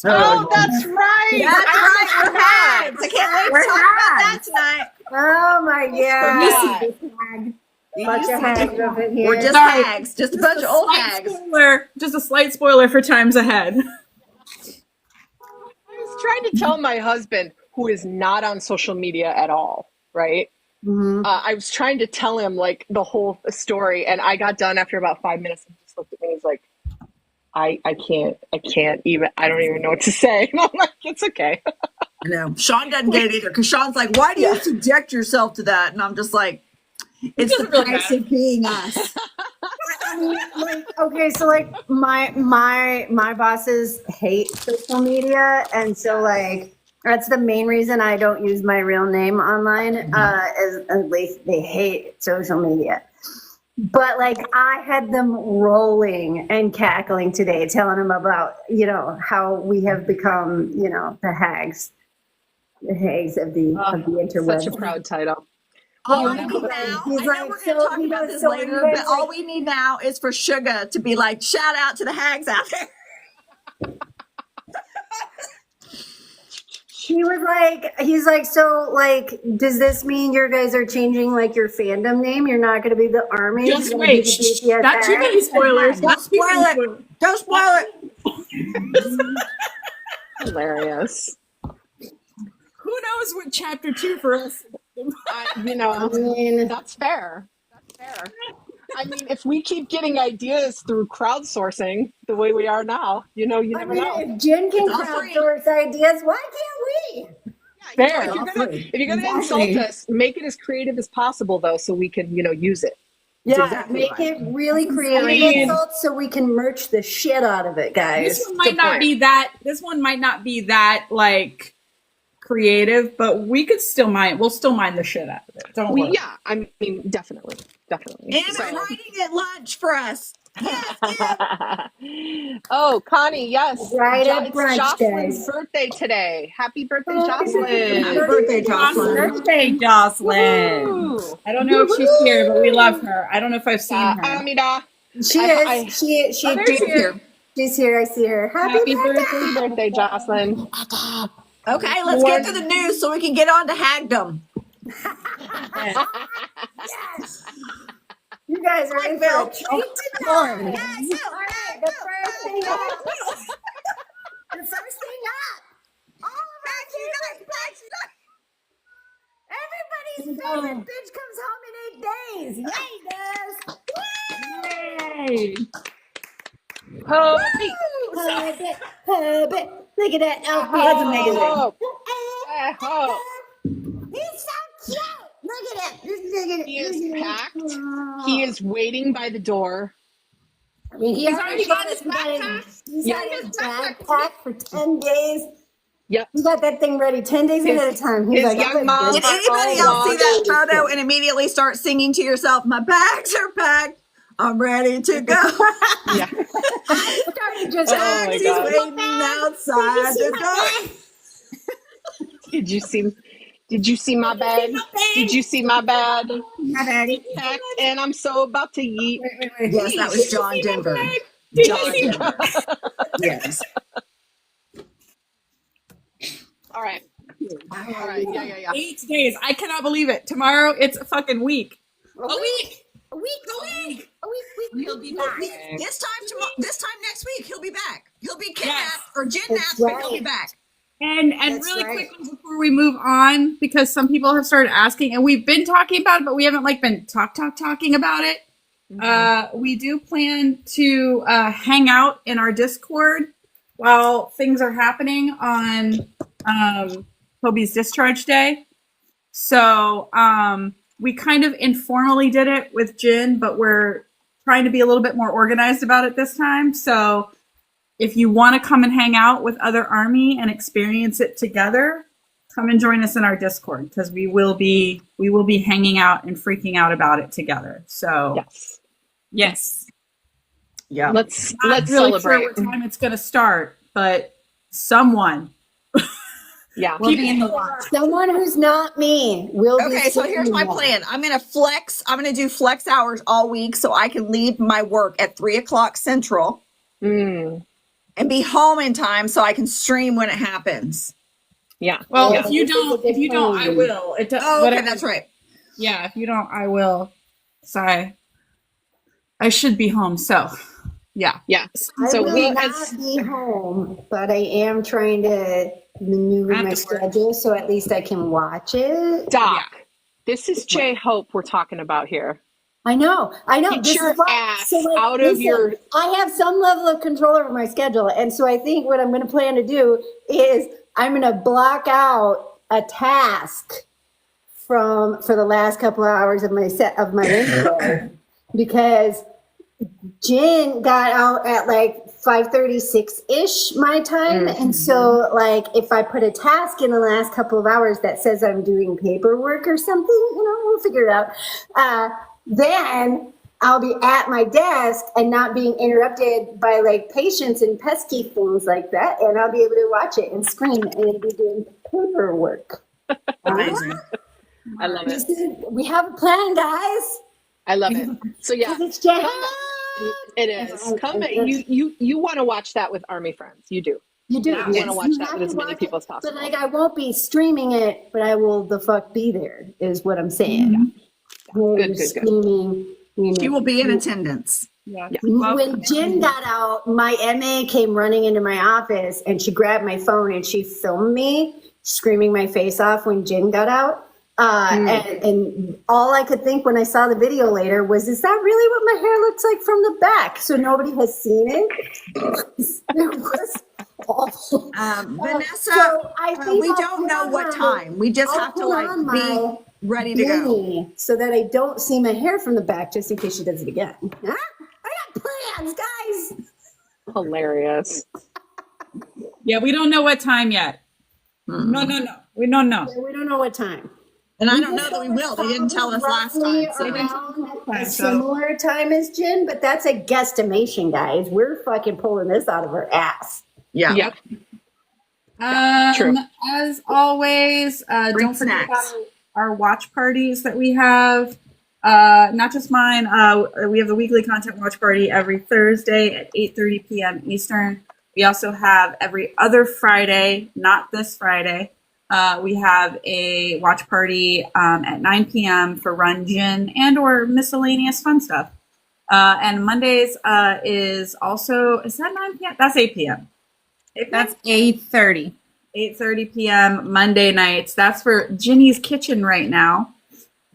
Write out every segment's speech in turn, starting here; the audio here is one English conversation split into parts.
Oh, that's right. That's right. We're hags. I can't wait to talk about that tonight. Oh my god. Bunch of hags over here. We're just hags. Just a bunch of old hags. Just a slight spoiler for times ahead. I was trying to tell my husband, who is not on social media at all, right? Mm-hmm. I was trying to tell him like the whole story, and I got done after about 5 minutes and just looked at me and was like, I can't even, I don't even know what to say. And I'm like, it's okay. I know. Sean doesn't get it either because Sean's like, why do you subject yourself to that? And I'm just like, it's the price of being us. I mean, like, okay, so like my bosses hate social media, and so like that's the main reason I don't use my real name online. Is at least they hate social media. But like I had them rolling and cackling today, telling them about how we have become the hags of the interwebs. Such a proud title. All I need now, I know we're going to talk about this later, but all we need now is for Sugar to be like, shout out to the hags out there. He's like, so like, does this mean you guys are changing like your fandom name? You're not going to be the Army? Just wait. Not too many spoilers. Don't spoil it. Don't spoil it. Hilarious. Who knows what chapter 2 for us? That's fair. That's fair. I mean, if we keep getting ideas through crowdsourcing the way we are now, you never know. If Jen can crowdsource ideas, why can't we? Fair. If you're gonna insult us, make it as creative as possible, though, so we can, use it. Yeah, make it really creative insults so we can merch the shit out of it, guys. This one might not be that like creative, but we could still we'll still mine the shit out of it. Don't worry. Yeah, I mean, definitely. And writing at lunch for us. Yes. Oh, Connie, yes. Right at brunch, Jocelyn's guys. birthday today. Happy birthday, Jocelyn. Happy birthday, Jocelyn. Happy birthday, Jocelyn. Woo. I don't know if she's here, but we love her. I don't know if I've seen her. Amida. She is. She's here. She's here. I see her. Happy birthday. Happy birthday, Jocelyn. Okay, let's get to the news so we can get on to hagdom. Yes. You guys are in for a treat tonight. All right, the first thing up. All everybody's favorite bitch comes home in 8 days. Yay, guys. Yay. Hobi. Look at that outfit. That's amazing. He's so cute. Look at him. He is packed. He is waiting by the door. I mean, He's already got his backpack. He's got his backpack for 10 days. Yep. He got that thing ready 10 days ahead of time. He's like, young mom. Did anybody else see that photo and immediately start singing to yourself, my bags are packed, I'm ready to go? Yeah. Just He's waiting outside the door. Did you see my bag? Did you see my bag? My bag. Packed, and I'm so about to eat. Wait. Yes, that was John Denver. John Denver. Yes. All right. Yeah. 8 days. I cannot believe it. Tomorrow, it's a fucking week. A week. He'll be back. This time next week, he'll be back. He'll be kidnapped or That's kidnapped, but he'll right. be back. And That's really right. quickly before we move on, because some people have started asking, and we've been talking about it, but we haven't been talking about it. Mm-hmm. We do plan to hang out in our Discord while things are happening on Hobi's discharge day. So we kind of informally did it with Jin, but we're trying to be a little bit more organized about it this time. So if you want to come and hang out with other Army and experience it together, come and join us in our Discord, because we will be hanging out and freaking out about it together. So yes. Yeah. Let's Really celebrate. sure what time it's going to start, but someone. Yeah. We'll be in the watch. Someone who's not me will be. Okay, so here's my plan. I'm going to do flex hours all week so I can leave my work at 3:00 Central. Mm. and be home in time so I can stream when it happens. Yeah. Well, Yeah. if you don't, I will. It does. Oh, okay, that's right. Yeah, if you don't, I will. Sorry, I should be home. So, yeah. Yeah. I So will not be home, but I am trying to maneuver my schedule so at least I can watch it. Doc, this is J Hope we're talking about here. I know. Get This your is why, ass so out of your. I have some level of control over my schedule, and so I think what I'm going to plan to do is I'm going to block out a task for the last couple of hours of my intro because Jin got out at like 5:36-ish my time. And so like if I put a task in the last couple of hours that says I'm doing paperwork or something, we'll figure it out. Then I'll be at my desk and not being interrupted by like patients and pesky things like that. And I'll be able to watch it and scream and be doing paperwork. Amazing. I love it. We have a plan, guys. I love it. So yeah, It's J. it is. Come, you want to watch that with Army friends. You do. You do. You want to watch that with as many people as possible. But like, I won't be streaming it, but I will the fuck be there. Is what I'm saying. Good. Streaming. She will be in attendance. Yeah. When Jen got out, my MA came running into my office and she grabbed my phone and she filmed me screaming my face off when Jen got out. And all I could think when I saw the video later was, is that really what my hair looks like from the back? So nobody has seen it. It was awful. Vanessa, so I think we don't know what time. We just have to like be ready to go. So that I don't see my hair from the back just in case she does it again. Huh? I got plans, guys. Hilarious. Yeah, we don't know what time yet. No. We don't know. Yeah, we don't know what time. And I don't know that we will. They didn't tell us last time. So. Around a similar time as Jen, but that's a guesstimation, guys. We're fucking pulling this out of our ass. Yeah. Yep. True. As always, don't forget about our watch parties that we have. Not just mine. We have the weekly content watch party every Thursday at 8:30 p.m. Eastern. We also have every other Friday, not this Friday. We have a watch party at 9 p.m. for Run Gin and or miscellaneous fun stuff. And Mondays is that 9 p.m.? That's 8 p.m. That's 8:30. 8:30 p.m. Monday nights. That's for Ginny's Kitchen right now.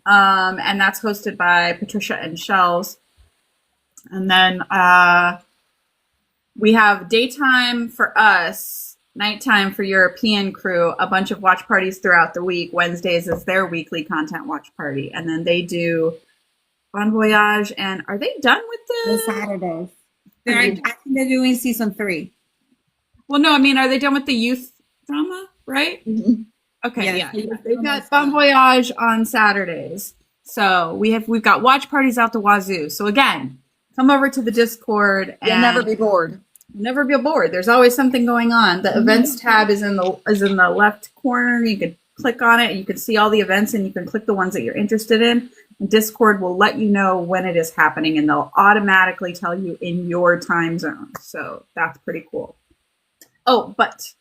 And that's hosted by Patricia and Shells. And then we have daytime for us, nighttime for European crew, a bunch of watch parties throughout the week. Wednesdays is their weekly content watch party. And then they do Bon Voyage. And are they done with The Saturdays. I think they're doing season 3. Well, no, I mean, are they done with the youth drama, right? Mm-hmm. Okay, Yes. yeah. They've got Bon Voyage on Saturdays. So we've got watch parties out the wazoo. So again, come over to the Discord and You'll never be bored. Never be bored. There's always something going on. The events tab is in the left corner. You can click on it. You can see all the events, and you can click the ones that you're interested in. And Discord will let you know when it is happening, and they'll automatically tell you in your time zone. So that's pretty cool. Oh, but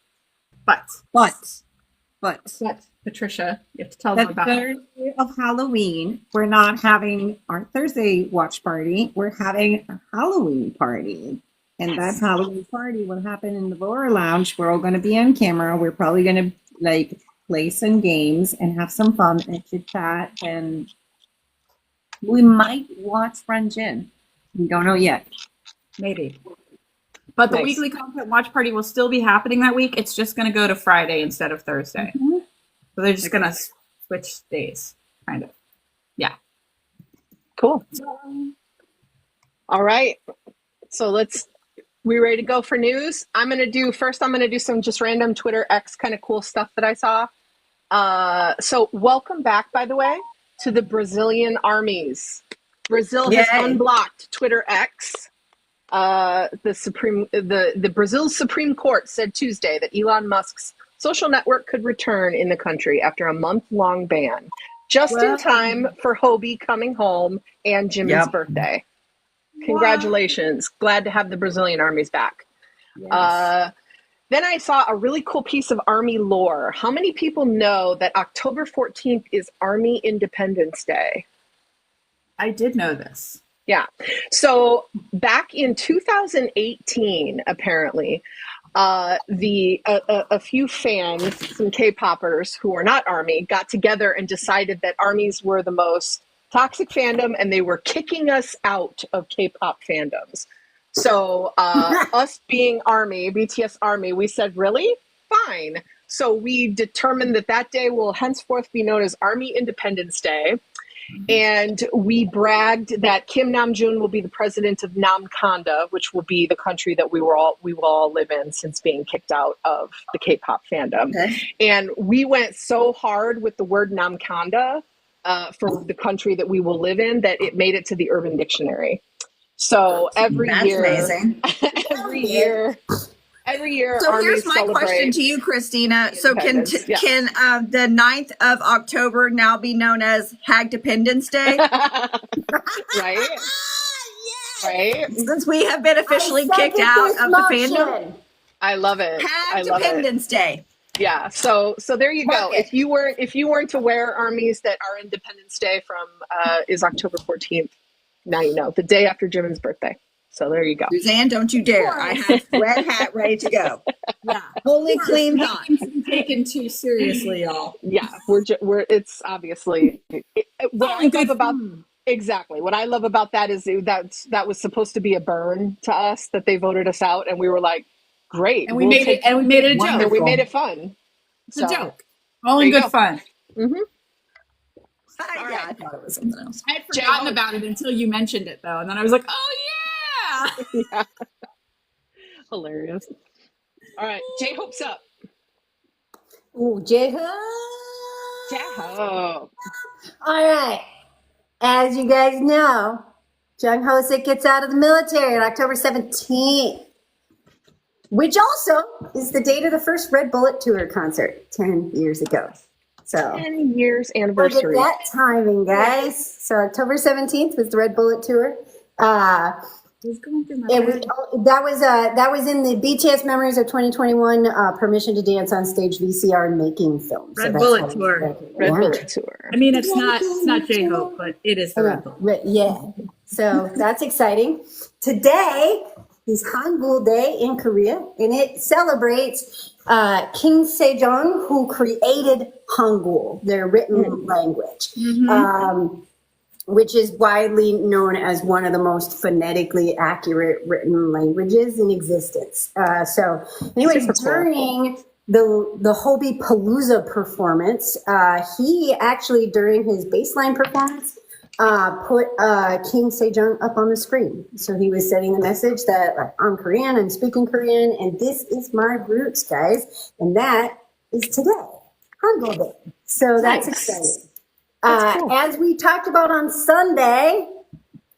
Patricia, you have to tell them The about Thursday of Halloween, we're not having our Thursday watch party. We're having a Halloween party. And that Halloween party will happen in the Laura Lounge. We're all going to be on camera. We're probably going to like play some games and have some fun and chit chat. And we might watch Run Gin. We don't know yet. maybe. But the Nice. weekly content watch party will still be happening that week. It's just going to go to Friday instead of Thursday. So they're just going to switch days, kind of. Yeah. Cool. All right. So we ready to go for news? I'm going to do some just random Twitter X kind of cool stuff that I saw. So welcome back, by the way, to the Brazilian armies. Brazil has unblocked Twitter X. The Brazil's Supreme Court said Tuesday that Elon Musk's social network could return in the country after a month-long ban, just in time for Hobi coming home and Jimin's birthday. Congratulations. Glad to have the Brazilian armies back. Yes. Then I saw a really cool piece of Army lore. How many people know that October 14th is Army Independence Day? I did know this. Yeah. So back in 2018, apparently, a few fans, some K-poppers who are not Army, got together and decided that Armies were the most toxic fandom, and they were kicking us out of K-pop fandoms. So us being Army, BTS Army, we said, really? Fine. So we determined that that day will henceforth be known as Army Independence Day. And we bragged that Kim Namjoon will be the president of Namkanda, which will be the country that we will all live in since being kicked out of the K-pop fandom. Okay. And we went so hard with the word Namkanda for the country that we will live in that it made it to the Urban Dictionary. So every That's year, amazing. every year, So Armies here's my question celebrate. to you, Christina. So can Independence, yeah. can the 9th of October now be known as Hag Dependence Day? Right? Right? Since we have been officially I kicked second out this of the motion. fandom. I love it. I Hag love it. Dependence Day. Yeah. So there you go. Mark it. If you weren't aware, Armies, that our Independence Day from is October 14th. Now you know, the day after Jimin's birthday. So there you go. Suzanne, don't you dare. I have red hat ready to go. Yeah. Holy clean thought. Nothing to be taken too seriously, y'all. Yeah, we're it's obviously what I love about exactly what I love about that is that was supposed to be a burn to us that they voted us out, and we were like, great, And we made it a joke. and we made it fun. It's a joke. All There in you good go. fun. Mm-hmm. Yeah, I thought it was something else. I had forgotten about it until you mentioned it, though. And then I was like, oh, yeah. Yeah. Hilarious. All right, J-Hope's up. Ooh, J-Hope. J-Hope. All right. As you guys know, Jung Ho-sik gets out of the military on October 17th, which also is the date of the first Red Bullet Tour concert 10 years ago. So 10 years look at anniversary. that timing, guys. So October 17th was the Red Bullet Tour. He's going through my It was, head. that was in the BTS Memories of 2021 Permission to Dance on Stage VCR making film. Red that's Bullet how Tour. Red yeah. Bullet Tour. I mean, it's not J-Hope, but it is the Red Bullet. Yeah. So that's exciting. Today is Hangul Day in Korea, and it celebrates King Sejong, who created Hangul, their written language. Which is widely known as one of the most phonetically accurate written languages in existence. So anyways, Super cool. during the Hobi Palooza performance, he actually, during his baseline performance, put King Sejong up on the screen. So he was sending the message that like, I'm Korean, I'm speaking Korean, and this is my roots, guys. And that is today, Hangul Day. So that's Nice. exciting. Cool. As we talked about on Sunday,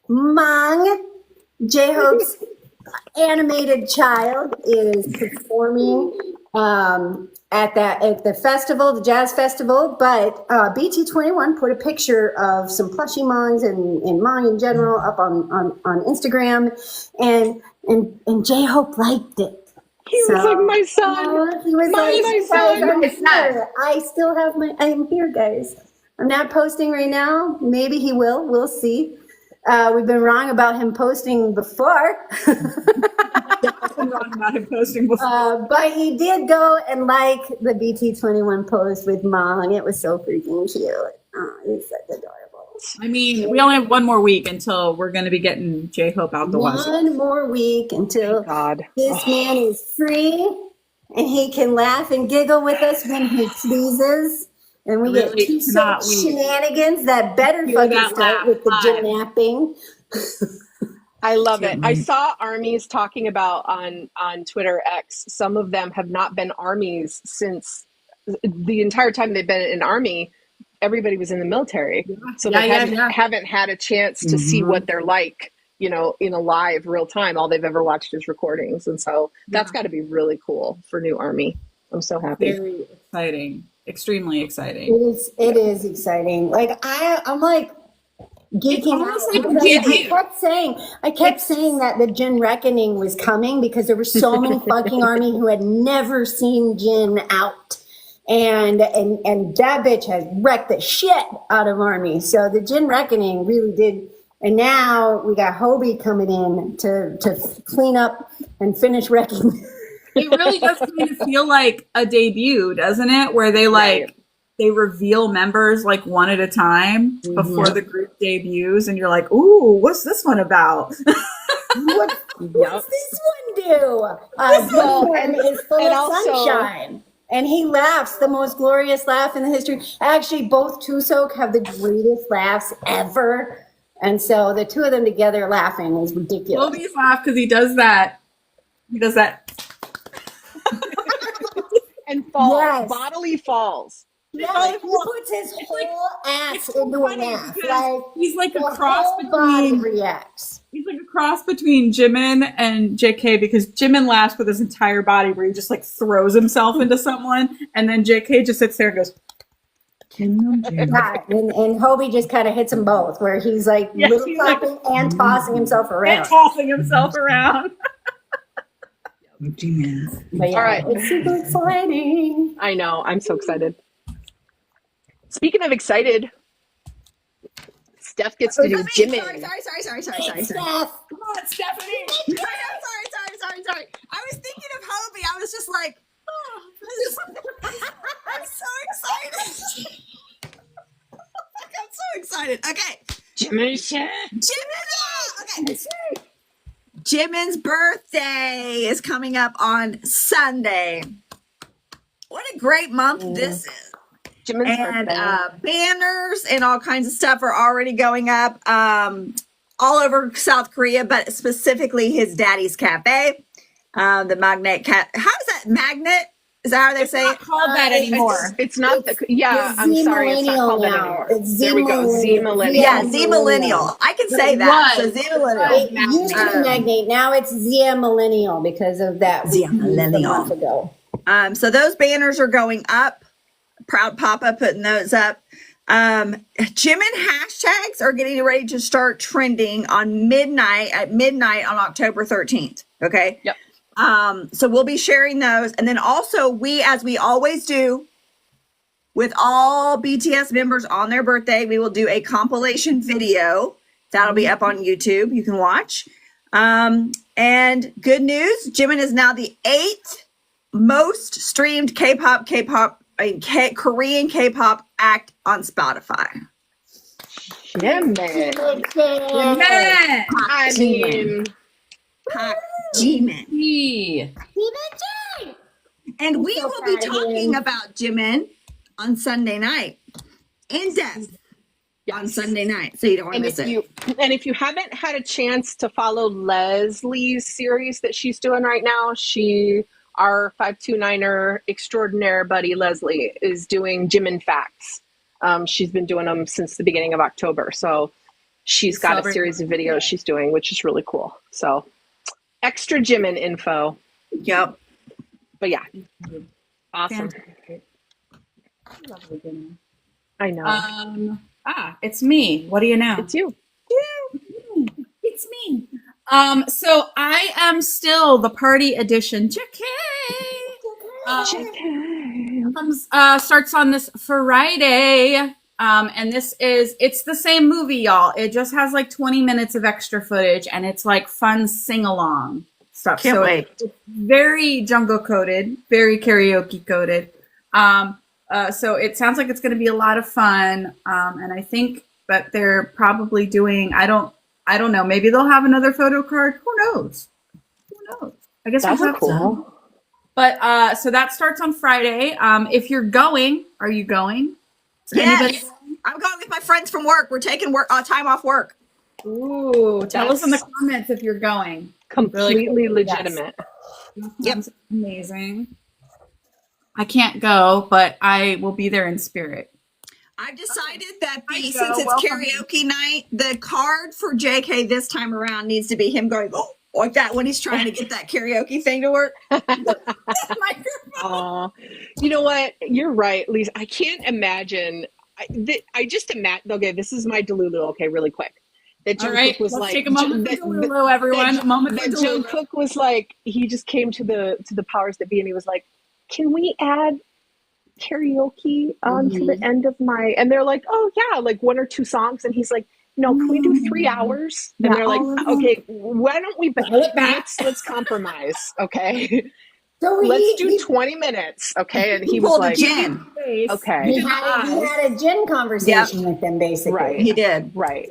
Mang, J-Hope's animated child, is performing at the festival, the jazz festival. But BT21 put a picture of some plushie Mangs and Mang in general up on Instagram, and J-Hope liked it. He was like my son. He was My son. I'm here. I still have I'm here, guys. I'm not posting right now. Maybe he will. We'll see. We've been wrong about him posting before. I've been wrong about him posting before. But he did go and like the BT21 post with Mom. It was so freaking cute. Oh, he's such adorable. I mean, we only have one more week until we're going to be getting J-Hope out the wazoo. One more week until God. this man is free and he can laugh and giggle with us when he pleases. And we get Really two cannot set wait. shenanigans that better Hear fucking that start laugh with the live. gymnapping. I love it. I saw Armies talking about on Twitter X. Some of them have not been Armies since the entire time they've been in Army. Everybody was in the military, so they haven't had a chance to see what they're like, you know, in a live real time. All they've ever watched is recordings, and so that's got to be really cool for new Army. I'm so happy. Very exciting. Extremely exciting. It is exciting. Like I'm like, geeking almost out like a because debut. I kept saying that the Jin reckoning was coming because there were so many fucking army who had never seen Jin out. And that bitch has wrecked the shit out of army. So the Jin reckoning really did. And now we got Hobi coming in to clean up and finish wrecking. It really does kind of feel like a debut, doesn't it? Where they they reveal members like one at a time before the group debuts, and you're like, "Ooh, what's this one about?" What's this one do? This one is full of sunshine. And he laughs the most glorious laugh in the history. Actually, both Tusok have the greatest laughs ever. And so the two of them together laughing is ridiculous. Hobi's laugh because he does that. He does that. And falls. Yes. Bodily falls. Yeah, he puts his whole ass into a laugh. Like, he's like a the cross whole body between reacts. he's like a cross between Jimin and JK, because Jimin laughs with his entire body where he just like throws himself into someone, and then JK just sits there and goes, Yeah, and Hobi just kind of hits them both, where he's like little clapping and tossing himself around. and tossing himself around. But yeah, All right. it's super exciting. I know. I'm so excited. Speaking of excited, Steph gets to do Jimin. Sorry. Steph. Come on, Stephanie. Sorry. I was thinking of Hobi. I was just like, oh, I'm so excited. I'm so excited. Okay. Jimin. Okay. Jimin's birthday is coming up on Sunday. What a great month this is. Jimin's And birthday. banners and all kinds of stuff are already going up all over South Korea, but specifically his daddy's cafe, the Magnet Cat. How is that? Magnet? Is that how they say it? Called that anymore. It's not I'm sorry, it's not called that anymore. There we go. Z Millennial. Yeah, Z Millennial. I can say that. So Z Millennial. It used to be Magnate. Now it's Zia Millennial because of that. Zia Millennial. A month ago. So those banners are going up. Proud Papa putting those up. Jimin hashtags are getting ready to start trending at midnight on October 13th. Okay. Yep. So we'll be sharing those. And then also as we always do with all BTS members on their birthday, we will do a compilation video that'll be up on YouTube. You can watch. And good news, Jimin is now the 8th most streamed Korean K-pop act on Spotify. Jimin. Man. I mean, Jimin. And we will be talking about Jimin on Sunday night in depth on Sunday night, so you don't want to miss it. And if you haven't had a chance to follow Leslie's series that she's doing right now, our 529er extraordinaire buddy Leslie is doing Jimin Facts. She's been doing them since the beginning of October. So she's got a series of videos she's doing, which is really cool. So extra Jimin info. Yep. But yeah, awesome. I know. It's me. What do you know? It's you. It's me. So I am still the party edition. JK. Starts on this Friday. And it's the same movie, y'all. It just has like 20 minutes of extra footage, and it's like fun sing-along stuff. Can't wait. It's very jungle coded, very karaoke coded. So it sounds like it's going to be a lot of fun. And I think that they're probably doing, I don't know. Maybe they'll have another photo card. Who knows? I guess That's we'll have cool. to. But so that starts on Friday. If you're going, are you going? Yes. I'm going with my friends from work. We're taking time off work. Ooh, tell us in the comments if you're going. Completely really cool. legitimate. Yes. Amazing. I can't go, but I will be there in spirit. I've decided that since it's karaoke night, the card for JK this time around needs to be him going like that when he's trying to get that karaoke thing to work. You know what? You're right, Lisa. I can't imagine I just imagine. Okay, this is my Delulu. Okay, really quick. That All right, Jungkook was let's like, take a moment for Delulu, everyone. A moment for that Delulu. Jungkook was like, he just came to the powers that be, and he was like, "Can we add karaoke to the end of my?" And they're like, "Oh yeah, like 1 or 2 songs." And he's like, "No, can we do 3 hours?" And Yeah, they're like, all of them. "Okay, why don't we Dial it back. let's compromise, okay? So Let's do 20 minutes, okay?" And he was pulled a like, Jin. "Okay, he had a gin conversation with them, basically. right, He did. right."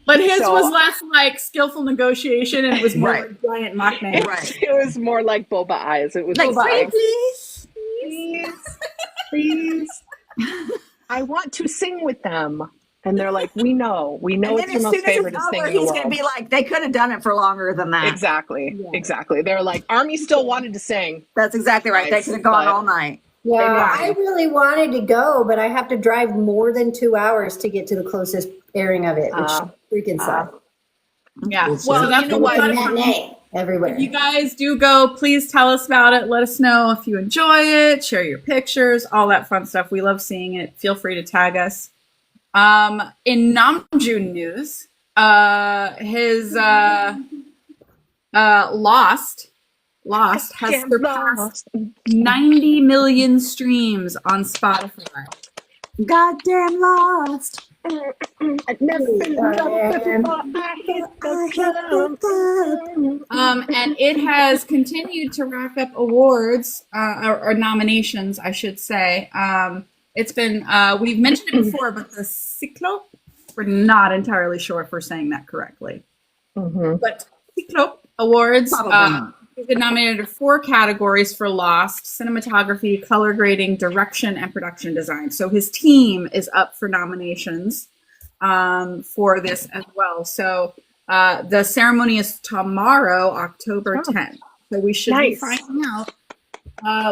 But his So- was less like skillful negotiation, and it was more Right. like giant mockman. Right. It was more like boba eyes. It was Like, just pretty please. please. I want to sing with them. And they're like, we know And then it's your as most soon as favorite it's thing over, in the he's world. going to be like, they could have done it for longer than that. Exactly. They're like, Army still wanted to sing. That's exactly right. They could have gone But- all night. Yeah, Exactly. I really wanted to go, but I have to drive more than 2 hours to get to the closest airing of it, which freaking sucks. Yeah. It's Well, so that's you know what what? Matinee everywhere. If you guys do go, please tell us about it. Let us know if you enjoy it. Share your pictures, all that fun stuff. We love seeing it. Feel free to tag us. In Namjoon news, his Lost has surpassed 90 million streams on Spotify. Goddamn lost. And it has continued to rack up awards or nominations, I should say. It's been we've mentioned it before, but the Cyclope, we're not entirely sure if we're saying that correctly. But Cyclope Awards, Probably not. he's been nominated in 4 categories for Lost: cinematography, color grading, direction, and production design. So his team is up for nominations for this as well. So the ceremony is tomorrow, October 10th. So we should be finding out.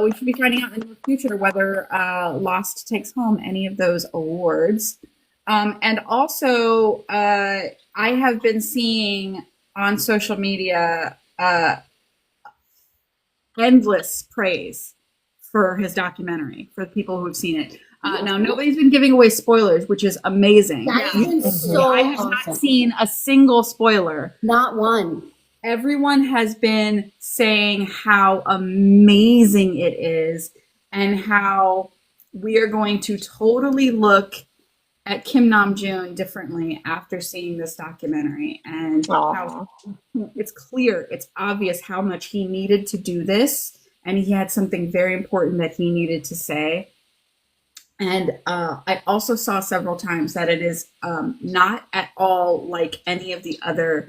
We should be finding out in the future whether Lost takes home any of those awards. And also, I have been seeing on social media endless praise for his documentary for the people who've seen it. Now, nobody's been giving away spoilers, which is amazing. That's been so I have awesome. not seen a single spoiler. Not one. Everyone has been saying how amazing it is and how we are going to totally look at Kim Namjoon differently after seeing this documentary, and how it's clear, it's obvious how much he needed to do this, and he had something very important that he needed to say. And I also saw several times that it is not at all like any of the other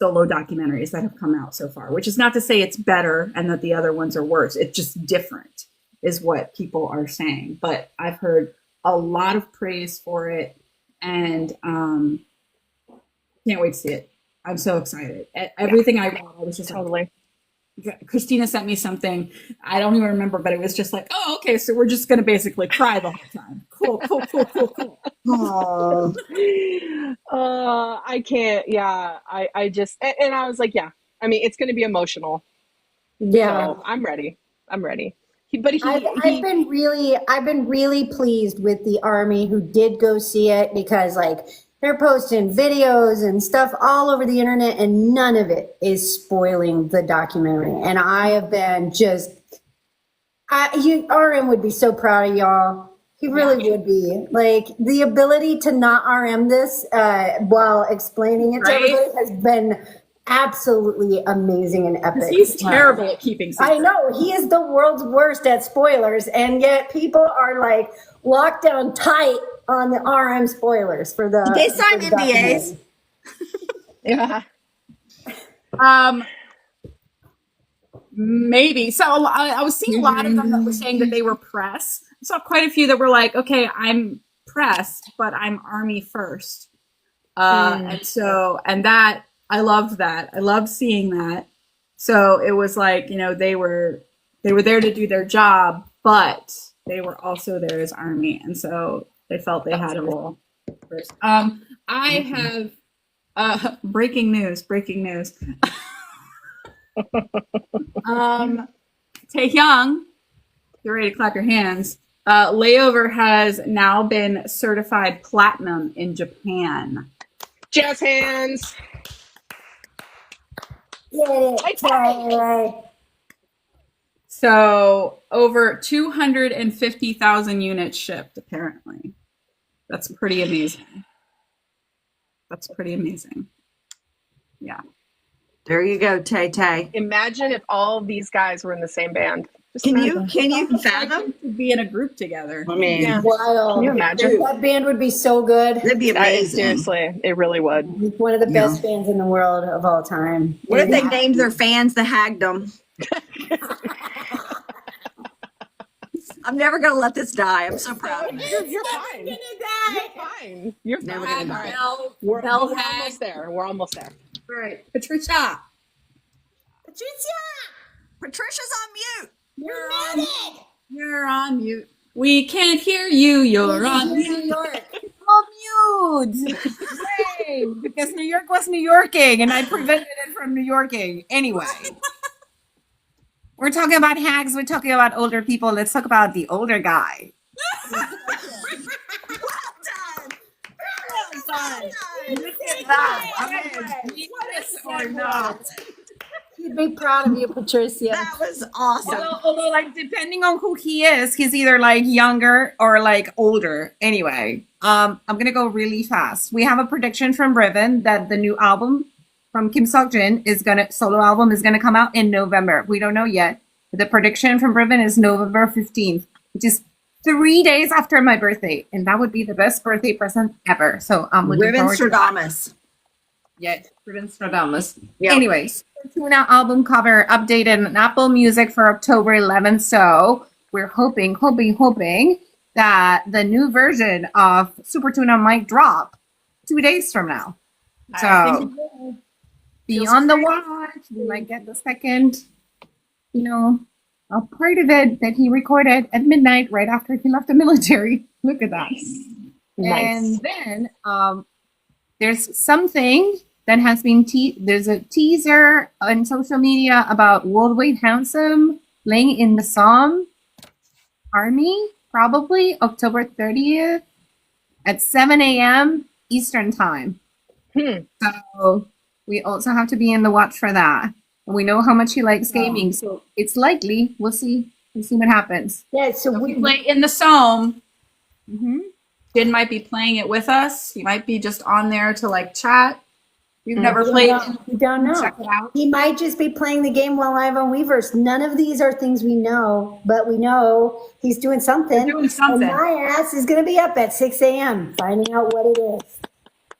solo documentaries that have come out so far, which is not to say it's better and that the other ones are worse. It's just different is what people are saying. But I've heard a lot of praise for it, and can't wait to see it. I'm so excited. Everything I read, I was just Totally. like, Christina sent me something. I don't even remember, but it was just like, oh, okay, so we're just going to basically cry the whole time. Cool. I can't. Yeah, I just, and I was like, yeah. I mean, it's going to be emotional. Yeah. So I'm ready. I've been really pleased with the Army who did go see it, because like they're posting videos and stuff all over the internet, and none of it is spoiling the documentary. And I have been RM would be so proud of y'all. He really would be. Like, the ability to not RM this while explaining it to everybody has been absolutely amazing and epic. He's terrible at keeping secrets. I know, he is the world's worst at spoilers, and yet people are like locked down tight on the RM spoilers for the. They sign for the NDAs. Yeah. Maybe. So I was seeing a lot of them that were saying that they were press. I saw quite a few that were like, okay, I'm pressed, but I'm Army first. And that, I loved that. I loved seeing that. So it was like, they were there to do their job, but they were also there as Army. And so they felt they had a role first. I have breaking news. Taehyung, get ready to clap your hands. Layover has now been certified platinum in Japan. Jazz hands. Yay. So over 250,000 units shipped, apparently. That's pretty amazing. That's pretty amazing. Yeah. There you go, Tay Tay. Imagine if all of these guys were in the same band. Just Can imagine. you fathom? To be in a group together. I mean, Yeah. Wild. Can you imagine? That band would be so good. that'd be amazing. Seriously, it really would. It's one of the Yeah. best bands in the world of all time. What if they named their fans the Hagdom? I'm never gonna let this die. I'm so proud of it. You're fine. You're fine. You're Never fine. gonna All die. right. We're almost there. We're almost there. All right. Patricia. Patricia's on mute. You're on mute. We can't hear you. You're on mute. New York. Oh, mute. Yay, because New York was New Yorking, and I prevented it from New Yorking. Anyway, we're talking about hags. We're talking about older people. Let's talk about the older guy. Well done. Look at that. Or not. You'd be proud of you, Patricia. That was awesome. Although, like, depending on who he is, he's either like younger or like older. Anyway, I'm gonna go really fast. We have a prediction from Riven that the new album from Kim Seokjin solo album is gonna come out in November. We don't know yet. But the prediction from Riven is November 15th, which is 3 days after my birthday, and that would be the best birthday present ever. So I'm looking Riven forward to that. Stradamus. Yeah, Riven Stradamus. Yeah. Anyways, Tuna album cover updated on Apple Music for October 11th. So we're hoping that the new version of Super Tuna might drop 2 days from now. So be on the watch. We might get the second, a part of it that he recorded at midnight right after he left the military. Look at that. Nice. And then there's something that has been there's a teaser on social media about Worldwide Handsome playing in the Psalm Army, probably October 30th at 7 a.m. Eastern time. So we also have to be in the watch for that. And we know how much he likes gaming, so it's likely. We'll see. We'll see what happens. Yeah, so We play in the Somme. Mm-hmm. Jin might be playing it with us. He might be just on there to like chat. We've never played. we don't know. Check it out. He might just be playing the game while live on Weverse. None of these are things we know, but we know he's doing something. Doing something. And my ass is going to be up at 6 a.m. finding out what it is.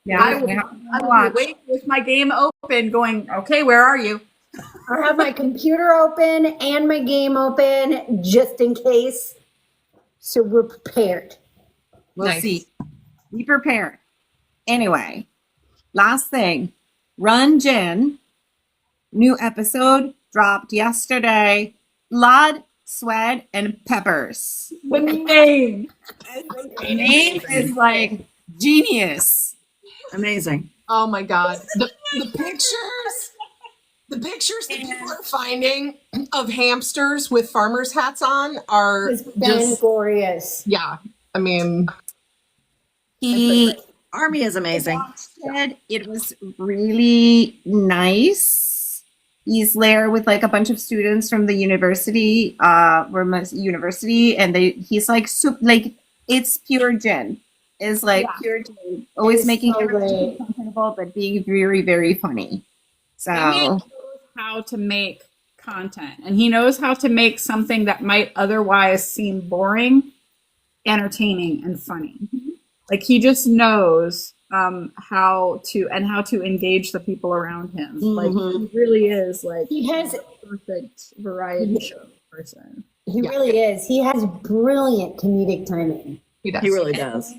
Yeah, I will wait with my game open, going, okay, where are you? I have my computer open and my game open just in case. So we're prepared. We'll Nice. see. Be prepared. Anyway, last thing. Run Jin. New episode dropped yesterday. Blood, sweat, and peppers. The name. The name is like genius. Amazing. Oh my god. The pictures that people are finding of hamsters with farmers hats on are It's been just glorious. yeah. I mean, He Army is amazing. said it was really nice. He's there with like a bunch of students from the university, and he's like like it's pure gin. It's like pure gin. Always It's making so everyone great. comfortable, but being very, very funny. So He knows how to make content, and he knows how to make something that might otherwise seem boring, entertaining, and funny. Like he just knows how to engage the people around him. Like he really is like He has, a perfect variety show person. he really is. He has brilliant comedic timing. he does. He really does.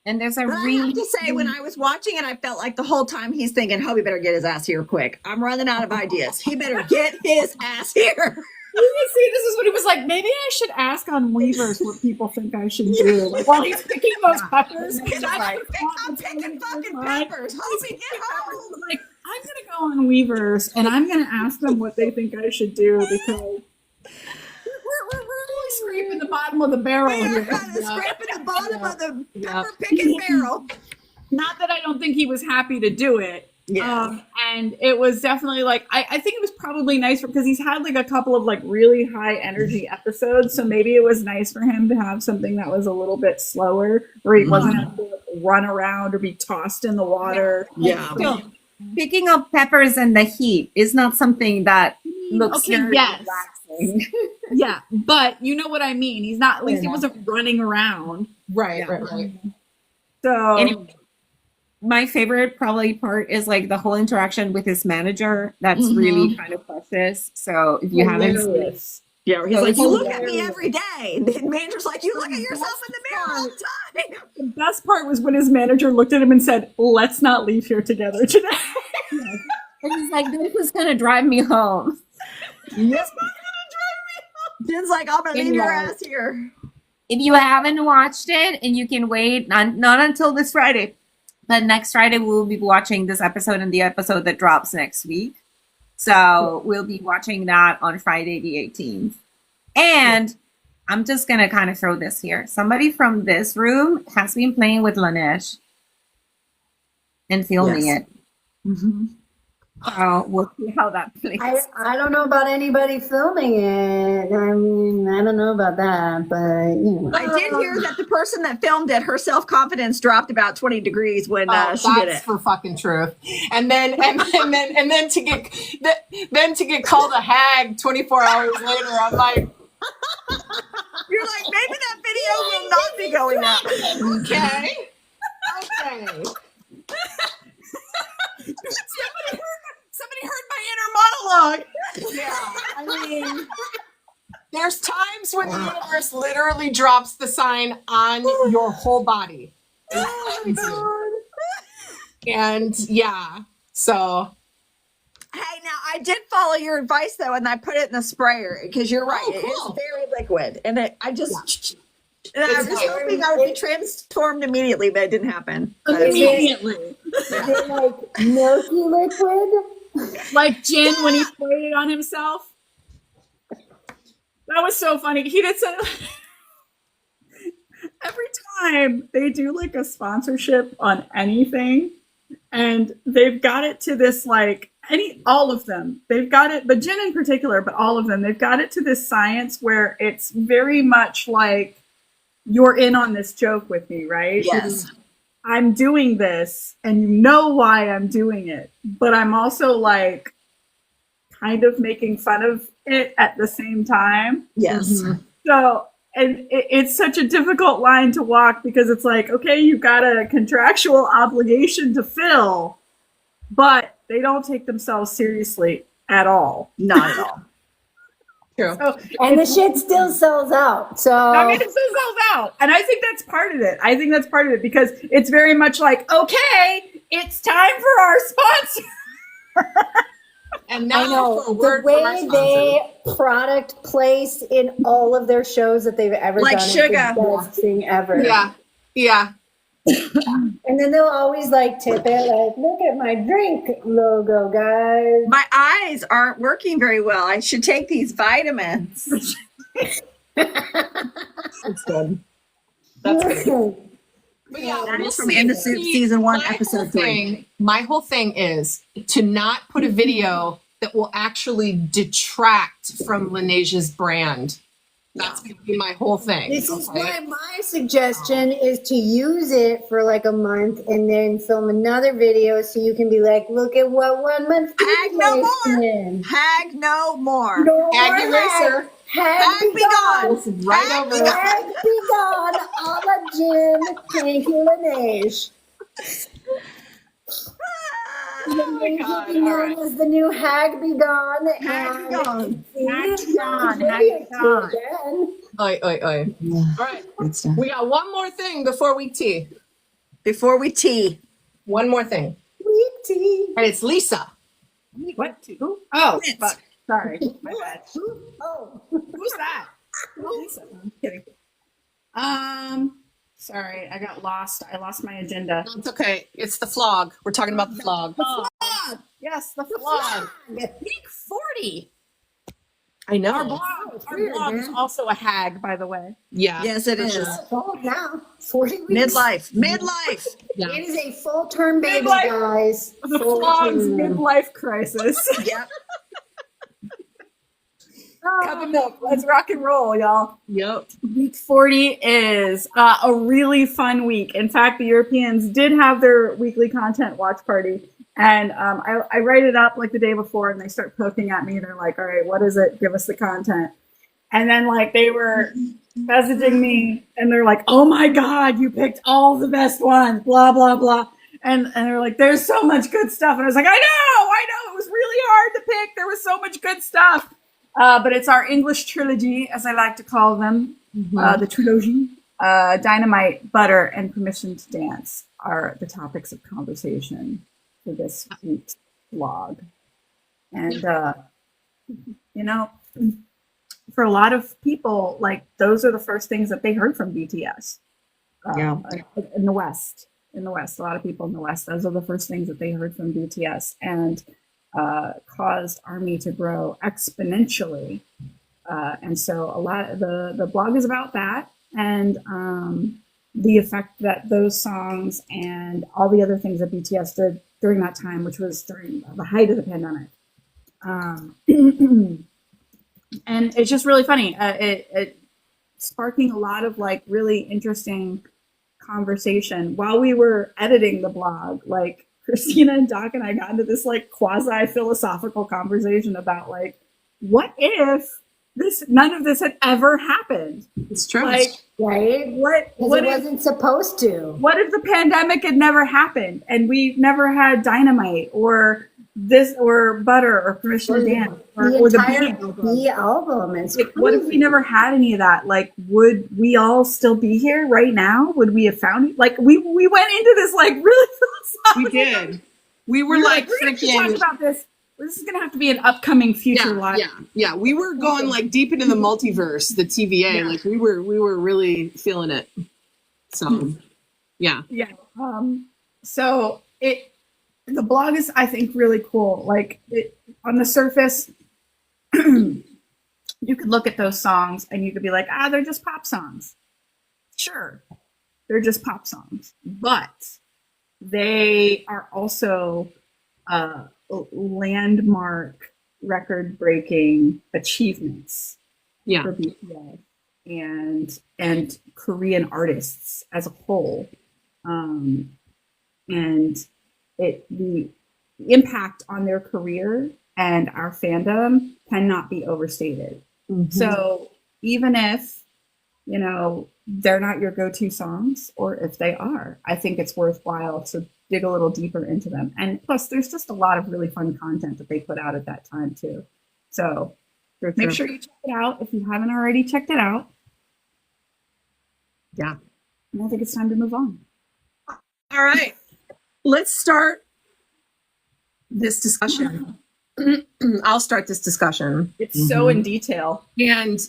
and there's a But I really have to say, when I was watching it, I felt like the whole time he's thinking, Hobi better get his ass here quick. I'm running out of ideas. He better get his ass here. You see, this is what he was like. Maybe I should ask on Weavers what people think I should do. Like, while he's picking those peppers, he's like, I'm picking fucking peppers. Hobi, get home. like, I'm gonna go on Weavers and I'm gonna ask them what they think I should do because we're really scraping the bottom of the barrel. We are here. kind of scraping the bottom of the Yep. pepper picking barrel. Not that I don't think he was happy to do it. Yeah. And it was definitely like, I think it was probably nice because he's had like a couple of like really high energy episodes. So maybe it was nice for him to have something that was a little bit slower where he wasn't having to like, run around or be tossed in the water. Yeah. So, picking up peppers in the heat is not something that looks Okay, very yes. relaxing. Yeah, but you know what I mean. He's not, at least he wasn't running around. Right, right. So Anyway, my favorite probably part is like the whole interaction with his manager. That's really kind of precious. So if you haven't seen hilarious. Yeah, he's So like, it's you look at me hilarious. every day. And the manager's like, you look at yourself in the mirror all the time. The best part was when his manager looked at him and said, "Let's not leave here together today." and he's like, this is gonna drive me home. Yes. Jen's like, I'm gonna leave your Anyway. ass here. If you haven't watched it and you can wait, not until this Friday, but next Friday we'll be watching this episode and the episode that drops next week. So we'll be watching that on Friday the 18th. And I'm just gonna kind of throw this here. Somebody from this room has been playing with Laneige and filming Yes. it. So we'll see how that plays. I don't know about anybody filming it. I mean, I don't know about that, but you know. I did hear that the person that filmed it, her self confidence dropped about 20 degrees when That's she did it. for fucking truth. And then to get called a hag 24 hours later, I'm like, You're like, maybe that video will not be going up. okay, okay. Somebody heard my inner monologue. Yeah, I mean, there's times when the universe literally drops the sign on your whole body. And yeah, so Hey, now I did follow your advice though, and I put it in the sprayer because you're right. Oh, It is cool. very liquid, and I just. And I was It's hoping I would be transformed immediately, but it didn't happen. But- Immediately. Is it like milky liquid? Like Jin when he sprayed it on himself. That was so funny. He did say every time they do like a sponsorship on anything, and they've got it to this like all of them. They've got it, but Jin in particular, but all of them, they've got it to this science where it's very much like you're in on this joke with me, right? Yes. I'm doing this and you know why I'm doing it, but I'm also like kind of making fun of it at the same time. Yes. So, and it's such a difficult line to walk because it's like, okay, you've got a contractual obligation to fill, but they don't take themselves seriously at all. Not at all. true. So, And the shit still sells out. So I mean, it still sells out. And I think that's part of it. I think that's part of it because it's very much like, okay, it's time for our sponsor. And I now know for a the word from our way sponsor. they product place in all of their shows that they've ever Like done sugar. is the best thing ever. Yeah, yeah. And then they'll always like tip it like, look at my drink logo, guys. My eyes aren't working very well. I should take these vitamins. That's good. That's good. But yeah, That we'll is from see. In the Soup See, season 1, my whole episode 3. thing- My whole thing is to not put a video that will actually detract from Laneige's brand. That's going to be my whole thing. This is okay? why my suggestion is to use it for like a month and then film another video so you can be like, look at what 1 month Hag no video more. in. Hag no more. No Aggie more Racer. Hag Hag be be gone. gone. Right Hag over be there. gone. Hag be gone. A la Jim. Thank you, Laneige. Oh my God. Be known as the new Hag be gone. Hag be gone. Hag be gone. Hag be gone. Oi, oi, oi. All right. We got one more thing before we tea. Before we tea. One more thing. Sweet tea. And it's Lisa. What? Who? Oh, Yes. fuck. Sorry. My bad. Oh. Who's that? Lisa. I'm kidding. Sorry, I got lost. I lost my agenda. It's okay. It's the flog. We're talking about the flog. Flog. Yes, the flog. Week 40. I know. Our blog is also a hag, by the way. Yeah. Yes, it is. Sure. Oh, now 40 weeks. Midlife. Yeah. It is a full term baby, Midlife. guys. The Full blog's term. midlife crisis. Yep. Cup of milk. Let's rock and roll, y'all. Yep. Week 40 is a really fun week. In fact, the Europeans did have their weekly content watch party. And I write it up like the day before and they start poking at me. They're like, all right, what is it? Give us the content. And then like they were messaging me and they're like, oh my God, you picked all the best ones, blah, blah, blah. And they're like, there's so much good stuff. And I was like, I know. It was really hard to pick. There was so much good stuff. But it's our English trilogy, as I like to call them, the trilogy. Dynamite, Butter, and Permission to Dance are the topics of conversation for this week's vlog. And, you know, for a lot of people, like, those are the first things that they heard from BTS. In the West. A lot of people in the West, those are the first things that they heard from BTS. And caused ARMY to grow exponentially. And so a lot of the blog is about that and the effect that those songs and all the other things that BTS did during that time, which was during the height of the pandemic. And it's just really funny. It sparking a lot of like really interesting conversation while we were editing the blog. Like Christina and Doc and I got into this like quasi philosophical conversation about like, what if none of this had ever happened? It's true. Right? What It wasn't supposed to. What if the pandemic had never happened and we never had Dynamite or this or Butter or Permission to Dance or the entire B album? It's like, what if we never had any of that? Like, would we all still be here right now? Would we have found like we went into this like really philosophical? We did. We were like we're gonna freaking talk about this. This is gonna have to be an upcoming future live. Yeah. We were going like deep into the multiverse, the TVA. Yeah. Like we were really feeling it. So yeah. So the blog is, I think, really cool. Like on the surface, you could look at those songs and you could be like, they're just pop songs. Sure, they're just pop songs, but they are also landmark, record-breaking achievements for BTS and Korean artists as a whole, and the impact on their career and our fandom cannot be overstated. So even if, you know, they're not your go-to songs, or if they are, I think it's worthwhile to dig a little deeper into them. And plus, there's just a lot of really fun content that they put out at that time too. So make sure you check it out if you haven't already checked it out. Yeah. And I think it's time to move on. All right. Let's start this discussion. I'll start this discussion. It's so in detail. And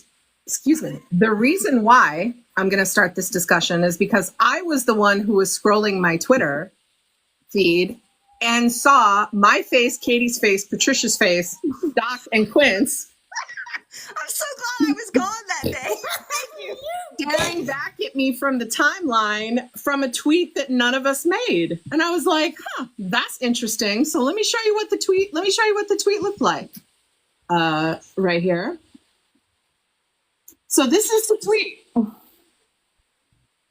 excuse me, the reason why I'm going to start this discussion is because I was the one who was scrolling my Twitter feed and saw my face, Katie's face, Patricia's face, Doc and Quince. I'm so glad I was gone that day. Thank you. Staring back at me from the timeline from a tweet that none of us made. And I was like, that's interesting. So let me show you what the tweet looked like. Right here. So this is the tweet.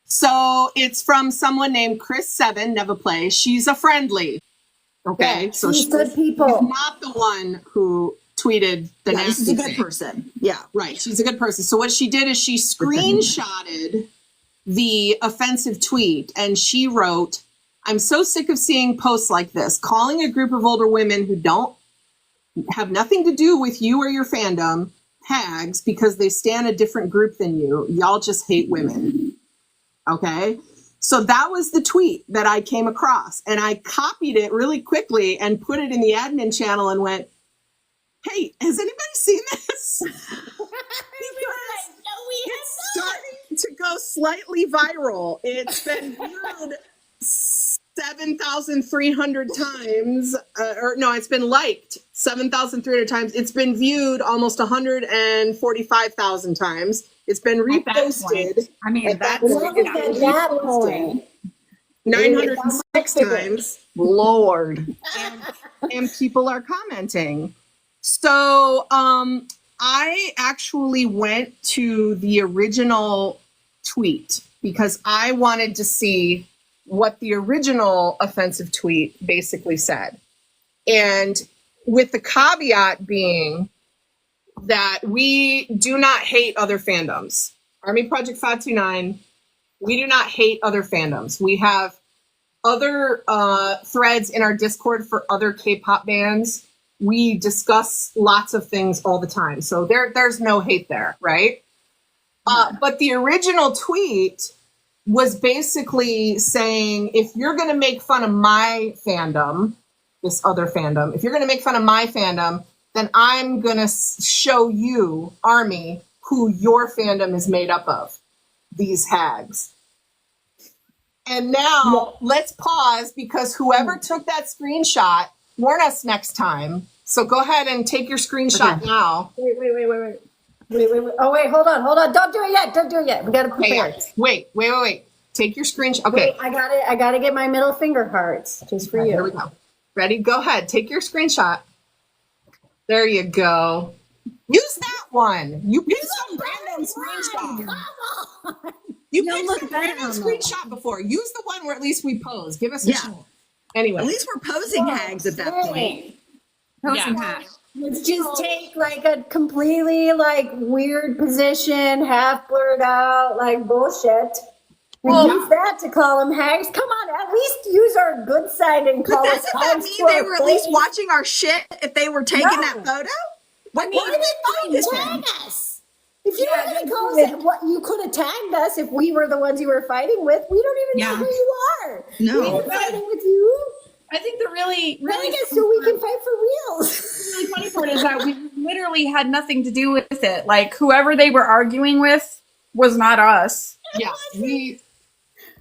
So it's from someone named Chris7, Never Play. She's a friendly. Okay. Yeah, So she's good people. not the one who tweeted the nasty She's a good thing. person. Yeah. Right. She's a good person. So what she did is she screenshotted the offensive tweet and she wrote, "I'm so sick of seeing posts like this, calling a group of older women who don't have nothing to do with you or your fandom hags because they stand a different group than you. Y'all just hate women." Okay. So that was the tweet that I came across and I copied it really quickly and put it in the admin channel and went, "Hey, has anybody seen this?" It's starting to go slightly viral. It's been viewed 7,300 times, or no, it's been liked 7,300 times. It's been viewed almost 145,000 times. It's been At that reposted. point. I mean, At that that's point, Look at that reposted point. 906 times, Lord. and people are commenting. So I actually went to the original tweet because I wanted to see what the original offensive tweet basically said. And with the caveat being that we do not hate other fandoms. Army Project 529, we do not hate other fandoms. We have other threads in our Discord for other K-pop bands. We discuss lots of things all the time. So there's no hate there, right? But the original tweet was basically saying, if you're going to make fun of my fandom, this other fandom, if you're going to make fun of my fandom, then I'm going to show you, Army, who your fandom is made up of, these hags. And now let's pause because whoever took that screenshot, warn us next time. So go ahead and take your screenshot now. Wait. Oh, wait, hold on. Don't do it yet. We got to Okay, prepare. yeah. Wait. Take your screenshot. Okay. Wait, I got to get my middle finger hearts just for you. Here we go. Ready? Go ahead. Take your screenshot. There you go. Use that one. You picked some random screenshot. You You'll picked look some better random on that. screenshot before. Use the one where at least we pose. Give us a Yeah. shot. Anyway. At least we're posing hags at that point. Posing hat. Let's just take like a completely like weird position, half blurred out, like bullshit. And use that to call them hags. Come on, at least use our good side and But call us doesn't that hags. mean to they our were at least face. watching our shit if they were taking No. that photo? Why Why did did they find they this tag one? us? If you were going to call us, what you could have tagged us if we were the ones you were fighting with. We don't even know Yeah. who you are. No. We were fighting with you. I think the really Tag us so we can fight for reals. really funny part is that we literally had nothing to do with it. Like whoever they were arguing with was not us. Yeah.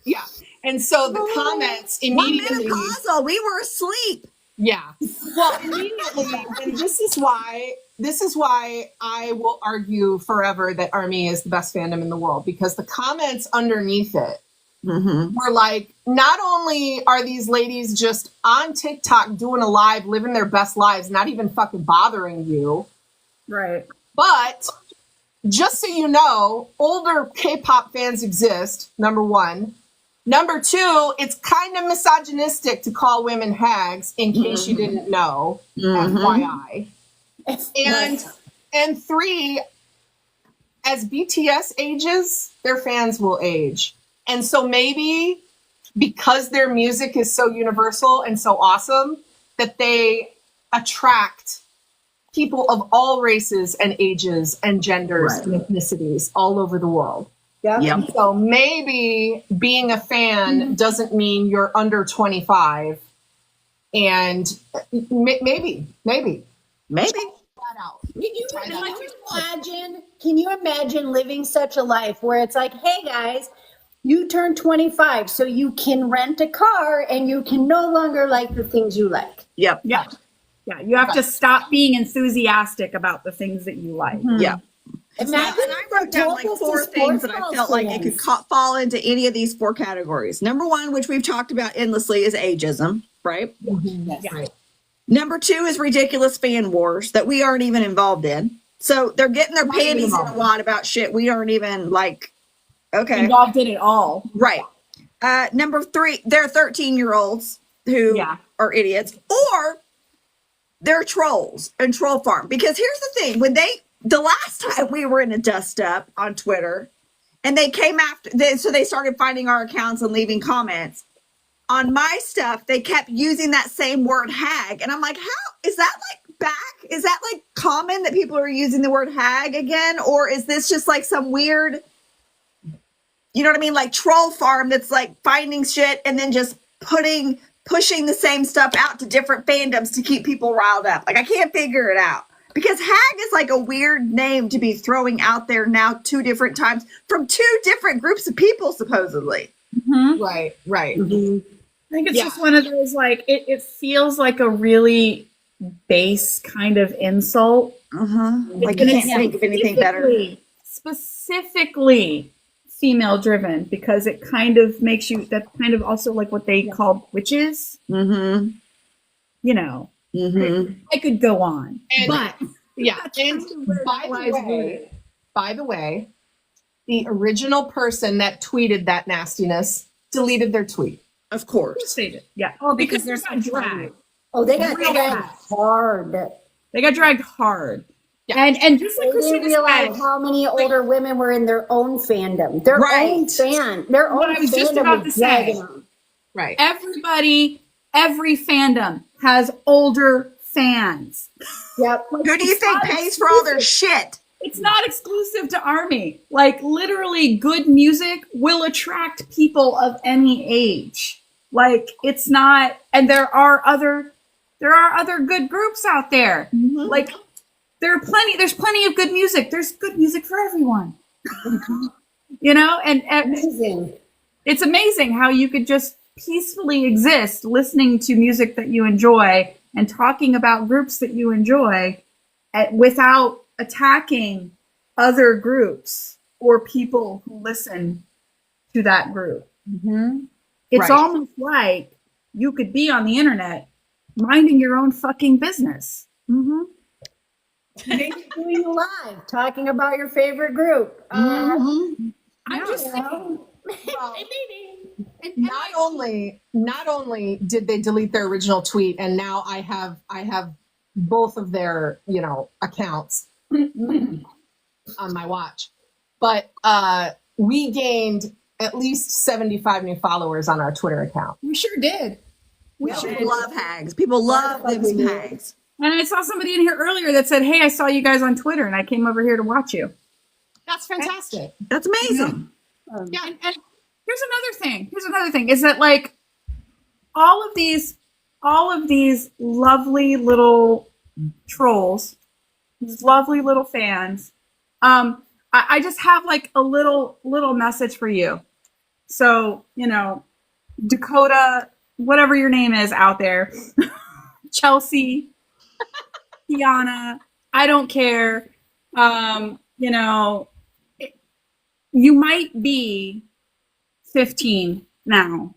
Yeah. And so the comments 1 minute immediately. puzzle. We were asleep. Yeah. Well, immediately, and this is why I will argue forever that Army is the best fandom in the world, because the comments underneath it were like, not only are these ladies just on TikTok doing a live, living their best lives, not even fucking bothering you, Right. but just so you know, older K-pop fans exist, number one. Number two, it's kind of misogynistic to call women hags, in case you didn't know, FYI. And three, as BTS ages, their fans will age. And so maybe because their music is so universal and so awesome, that they attract people of all races and ages and genders and ethnicities all over the world. Yep. So maybe being a fan doesn't mean you're under 25. And maybe. Maybe. That out. Can you imagine living such a life where it's like, hey guys, you turn 25, so you can rent a car and you can no longer like the things you like. Yep. Yeah. Yeah. You have to stop being enthusiastic about the things that you like. Yep. Imagine And I wrote down like 4 things that I felt like it could fall into any of these 4 categories. Number 1, which we've talked about endlessly, is ageism, right? Yeah. Number 2 is ridiculous fan wars that we aren't even involved in. So they're getting their panties in a wad about shit we aren't even like, okay. Involved in it all. Right. Number 3, they're 13-year-olds who are idiots, or they're trolls and troll farm. Because here's the thing, the last time we were in a dust up on Twitter and they came after, so they started finding our accounts and leaving comments on my stuff, they kept using that same word hag. And I'm like, how is that like back? Is that like common that people are using the word hag again? Or is this just like some weird, you know what I mean? Like troll farm that's like finding shit and then just pushing the same stuff out to different fandoms to keep people riled up. Like I can't figure it out. Because hag is like a weird name to be throwing out there now 2 different times from 2 different groups of people, supposedly. Right. I think it's Yeah. just one of those like it feels like a really base kind of insult. Like And you it's can't think of anything better. specifically female driven because it kind of makes you, that's kind of also like what they call witches, Mm-hmm. you know. Mm-hmm. I could go on, And- but Yeah. that's And kind of where by that the lies rooted. way, by the way, the original person that tweeted that nastiness deleted their tweet. Of Of course. course they did. Yeah. Oh, because because they they're got so dragged. Oh, they got Real dragged fast. hard. They got dragged hard. Yeah. And just like They didn't Christina realize said, how many older women were in their own fandom. Their Right. own fan. Their What own I was just fandom about was to say. dragging them. Right. every fandom has older fans. Yep. Who do you think pays for all their shit? It's not exclusive to ARMY. Like literally good music will attract people of any age. Like it's not, and there are other good groups out there. Like there's plenty of good music. There's good music for everyone. You know, and Amazing. it's amazing how you could just peacefully exist listening to music that you enjoy and talking about groups that you enjoy without attacking other groups or people who listen to that group. It's Right. almost like you could be on the internet minding your own fucking business. Maybe doing a live, talking about your favorite group. I'm just you saying. know? Well, And not only did they delete their original tweet, and now I have both of their accounts on my watch, but we gained at least 75 new followers on our Twitter account. we sure did. We sure People did. love hags. People love them some hags. And I saw somebody in here earlier that said, "Hey, I saw you guys on Twitter, and I came over here to watch you." That's fantastic. That's amazing. Yeah. And here's another thing is that like all of these lovely little trolls, these lovely little fans, I just have like a little message for you. So, Dakota, whatever your name is out there, Chelsea, Tiana, I don't care. You might be 15 now,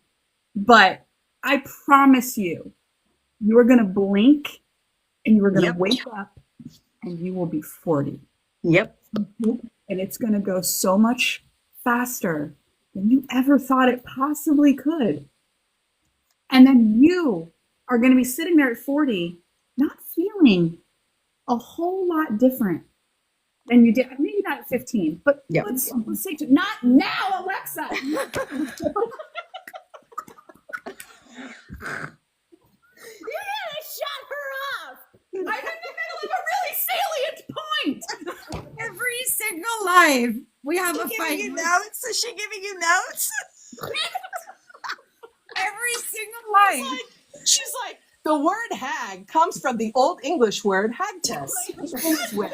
but I promise you are going to blink and you are going to Yep. wake up and you will be 40. Yep. And it's going to go so much faster than you ever thought it possibly could. And then you are going to be sitting there at 40, not feeling a whole lot different than you did. Maybe not at 15, but Yep. let's say not now, Alexa. Shut her up. I'm in the middle of a really salient point. Every single live, we have a Giving fight. you notes? Is she giving you notes? Every single live. She's like, the word hag comes from the Old English word hagtess, which means witch.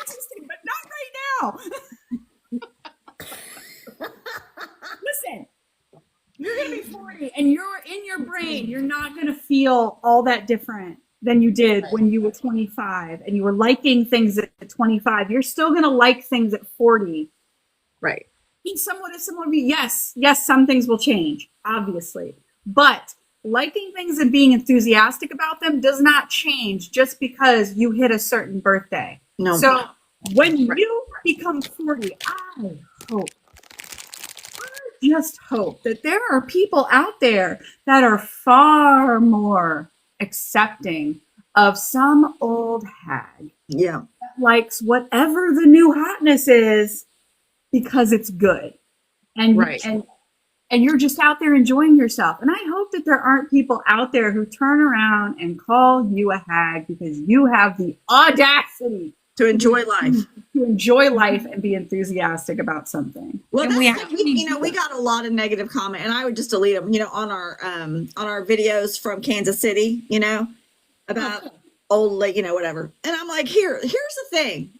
Interesting, but not right now. Listen, you're going to be 40 and you're in your brain. You're not going to feel all that different than you did when you were 25 and you were liking things at 25. You're still going to like things at 40. Right. In somewhat a similar view. Yes, some things will change, obviously. But liking things and being enthusiastic about them does not change just because you hit a certain birthday. No. So when you become 40, I just hope that there are people out there that are far more accepting of some old hag Yeah. that likes whatever the new hotness is because it's good. And Right. and you're just out there enjoying yourself. And I hope that there aren't people out there who turn around and call you a hag because you have the audacity To enjoy life. to enjoy life and be enthusiastic about something. Well, And that's we we got a lot of negative comment, and I would just delete them. On our videos from Kansas City, about old, whatever. And I'm like, here's the thing: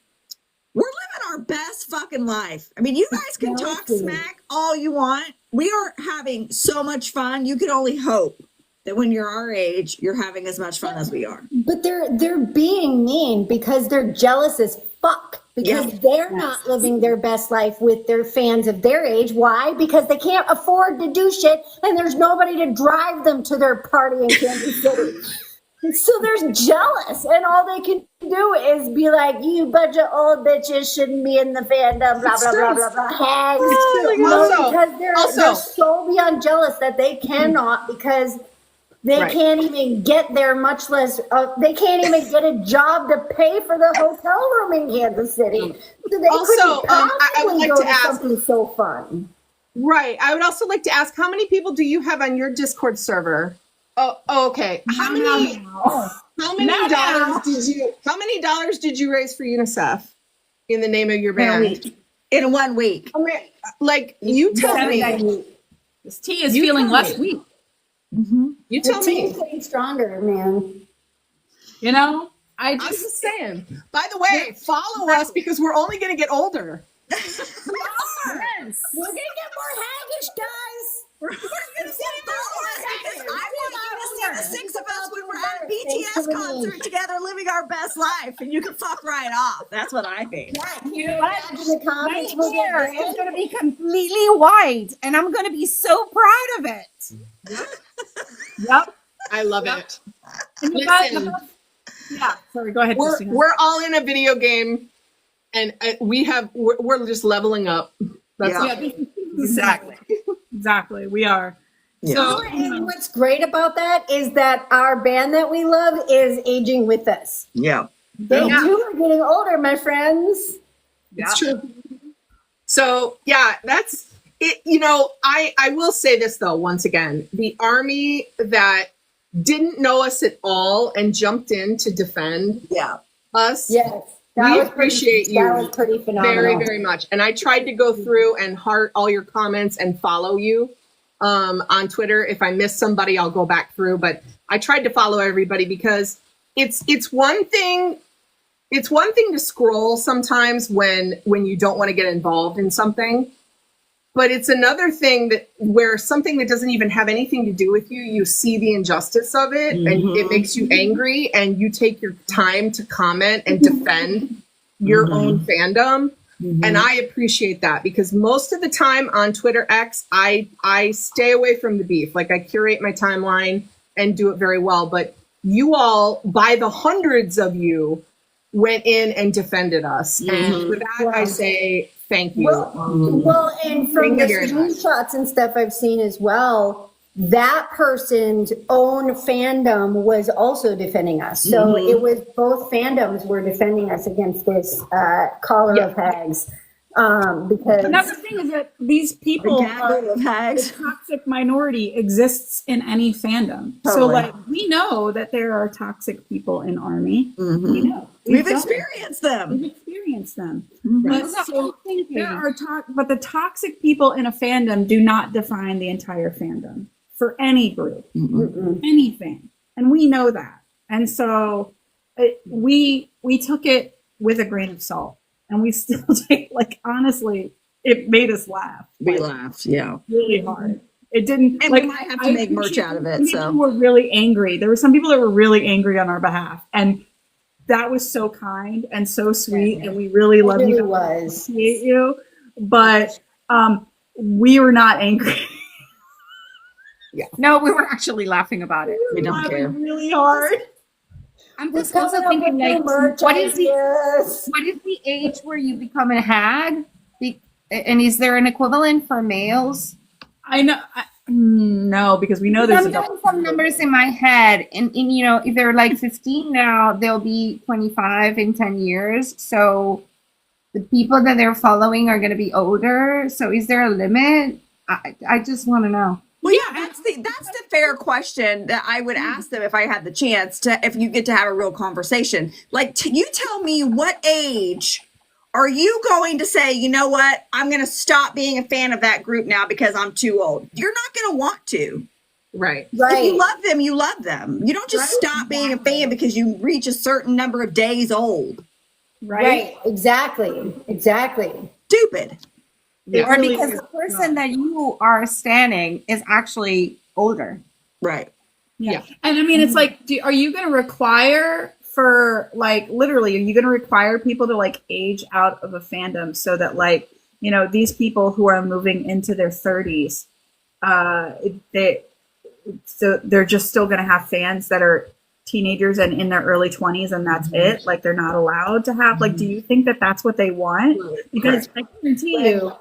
we're living our our best fucking life. I mean, you guys can talk smack all you want. We are having so much fun. You can only hope that when you're our age, you're having as much fun as we are. But they're being mean because they're jealous as fuck. Because they're not living their best life with their fans of their age. Why? Because they can't afford to do shit and there's nobody to drive them to their party in Kansas City. So they're jealous, and all they can do is be like, "You bunch of old bitches shouldn't be in the fandom." Blah blah blah blah blah. Hags, because they're so beyond jealous that they cannot, because they can't even get there. Much less, they can't even get a job to pay for the hotel room in Kansas City. So they Also, couldn't I would like go to to ask. something so fun. Right. I would also like to ask, how many people do you have on your Discord server? Oh, okay. How many dollars did you raise for UNICEF in the name of your band? In 1 week. I mean, like, you tell me. This tea is feeling less weak. You tell me. Getting stronger, man. You know, I'm just saying. By the way, follow us because we're only going to get older. Yes. We're gonna get more haggish, guys. We're gonna see followers because I want you to see the 6 of us when we're at a BTS concert together, living our best life, and you can fuck right off. That's what I think. You know what? In the comments, My we'll get hair red. is going to be completely white, and I'm going to be so proud of it. yep. I love it. And Listen, yeah. Sorry, go ahead. Christina. we're all in a video game, and we're just leveling up. That's Exactly. We are. Yeah. So, And what's great about that is that our band that we love is aging with us. Yeah. They too are getting older, my friends. It's true. So yeah, that's it. You know, I will say this though, once again, the army that didn't know us at all and jumped in to defend us. Yes. We appreciate you That was pretty phenomenal. very, very much. And I tried to go through and heart all your comments and follow you on Twitter. If I miss somebody, I'll go back through. But I tried to follow everybody because it's one thing. It's one thing to scroll sometimes when you don't want to get involved in something. But it's another thing that where something that doesn't even have anything to do with you, you see the injustice of it and it makes you angry and you take your time to comment and defend your own fandom. And I appreciate that because most of the time on Twitter X, I stay away from the beef. Like I curate my timeline and do it very well. But you all, by the hundreds of you, went in and defended us. And for that, I say thank you. Well, and from the screenshots and stuff I've seen as well, that person's own fandom was also defending us. So it was both fandoms were defending us against this caller of hags. Because another thing is that these people the toxic minority exists in any fandom. So like we know that there are toxic people in army. We know. We've experienced them. We've experienced them. But so there are but the toxic people in a fandom do not define the entire fandom for any group, any fan. And we know that. And so we took it with a grain of salt. And we still take, like, honestly, it made us laugh. We laughed, really hard. It didn't. And like, we might have to make merch out of it. People were really angry. There were some people that were really angry on our behalf, and that was so kind and so sweet. And we really love you. Appreciate you, but we were not angry. No, we were actually laughing about it. We don't care. Really hard. I'm just also thinking, like, what is the age where you become a hag? And is there an equivalent for males? I know. No, because we know there's I'm doing some numbers in my head, and you know, if they're like 15 now, they'll be 25 in 10 years. So the people that they're following are going to be older. So is there a limit? I just want to know. Well, yeah, that's the fair question that I would ask them if I had the chance to, if you get to have a real conversation. Like, you tell me what age are you going to say, you know what, I'm going to stop being a fan of that group now because I'm too old. You're not going to want to. Right. If you love them, you love them. You don't just stop being a fan because you reach a certain number of days old. Right. Exactly. Stupid. Yeah. Or really because is the person that you are standing is actually older. Right. Yeah. And I mean, it's like, are you going to require for like, literally, are you going to require people to like age out of a fandom so that like, you know, these people who are moving into their 30s, they're just still going to have fans that are teenagers and in their early 20s and that's it? Like they're not allowed to have, like, do you think that that's what they want? Because I guarantee you,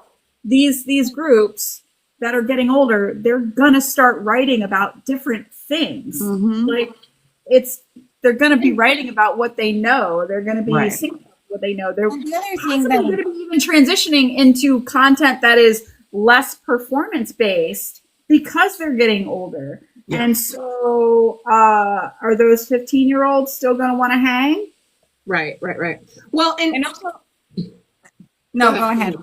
these groups that are getting older, they're gonna start writing about different things. Like they're gonna be writing about what they know. They're gonna be singing about what they know. They're And the other thing possibly that gonna be even transitioning into content that is less performance based because they're getting older. Yeah. And so are those 15-year-olds still gonna wanna hang? Right. Well, and also no, go ahead.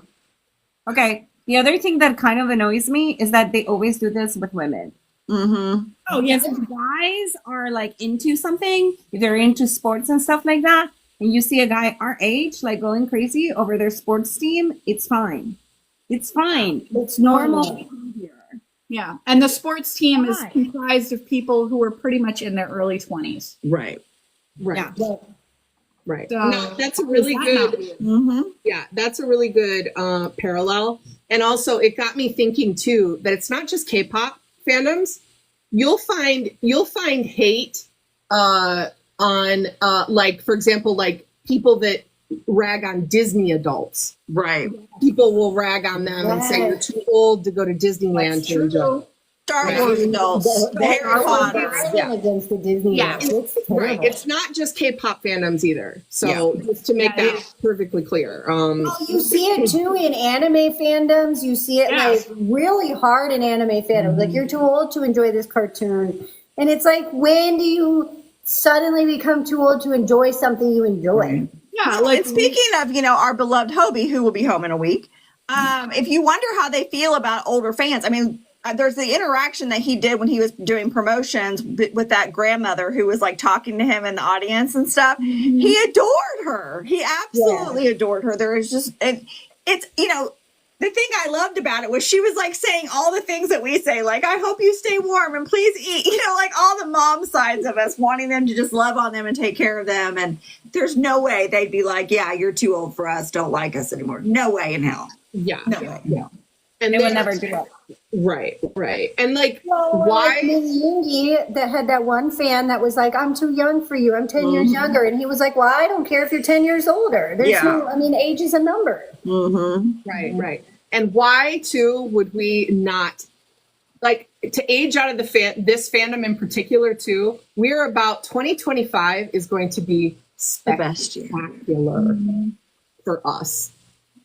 Okay. The other thing that kind of annoys me is that they always do this with women. Mm-hmm. Oh, yes. If guys are like into something, if they're into sports and stuff like that, and you see a guy our age like going crazy over their sports team, it's fine. It's fine. It's normal behavior. Yeah. And the sports team is Why? comprised of people who are pretty much in their early 20s. Right. right. Yeah. Right. So, No, that's a really how does that good. not- Mm-hmm. Yeah, that's a really good parallel. And also, it got me thinking too that it's not just K-pop fandoms. You'll find hate on like, for example, like people that rag on Disney adults. Right. People will rag on them and say you're too old to go to Disneyland to enjoy. Star Right. Wars adults. The Harry Potter. Yeah. Against the Disney. Yeah. It's Right. terrible. It's not just K-pop fandoms either. So just to make that perfectly clear. Oh, you see it too in anime fandoms. You see it like really hard in anime fandoms. Like you're too old to enjoy this cartoon, and it's like, when do you suddenly become too old to enjoy something you enjoy? Yeah, like And speaking of, our beloved Hobi, who will be home in a week, if you wonder how they feel about older fans, I mean, there's the interaction that he did when he was doing promotions with that grandmother who was like talking to him in the audience and stuff. He adored her. He absolutely adored her. There is just, it's, the thing I loved about it was she was like saying all the things that we say, like, I hope you stay warm and please eat, like all the mom sides of us wanting them to just love on them and take care of them. And there's no way they'd be like, yeah, you're too old for us. Don't like us anymore. No way in hell. Yeah. No way. Yeah. And They would never do that. Right. And like, Well, why? like Ms. Yoongi that had that one fan that was like, I'm too young for you. I'm 10 years younger. And he was like, well, I don't care if you're 10 years older. There's no, age is a number. Mm-hmm. Right. And why too would we not like to age out of this fandom in particular too? We're about 2025 is going to be The best year. spectacular for us.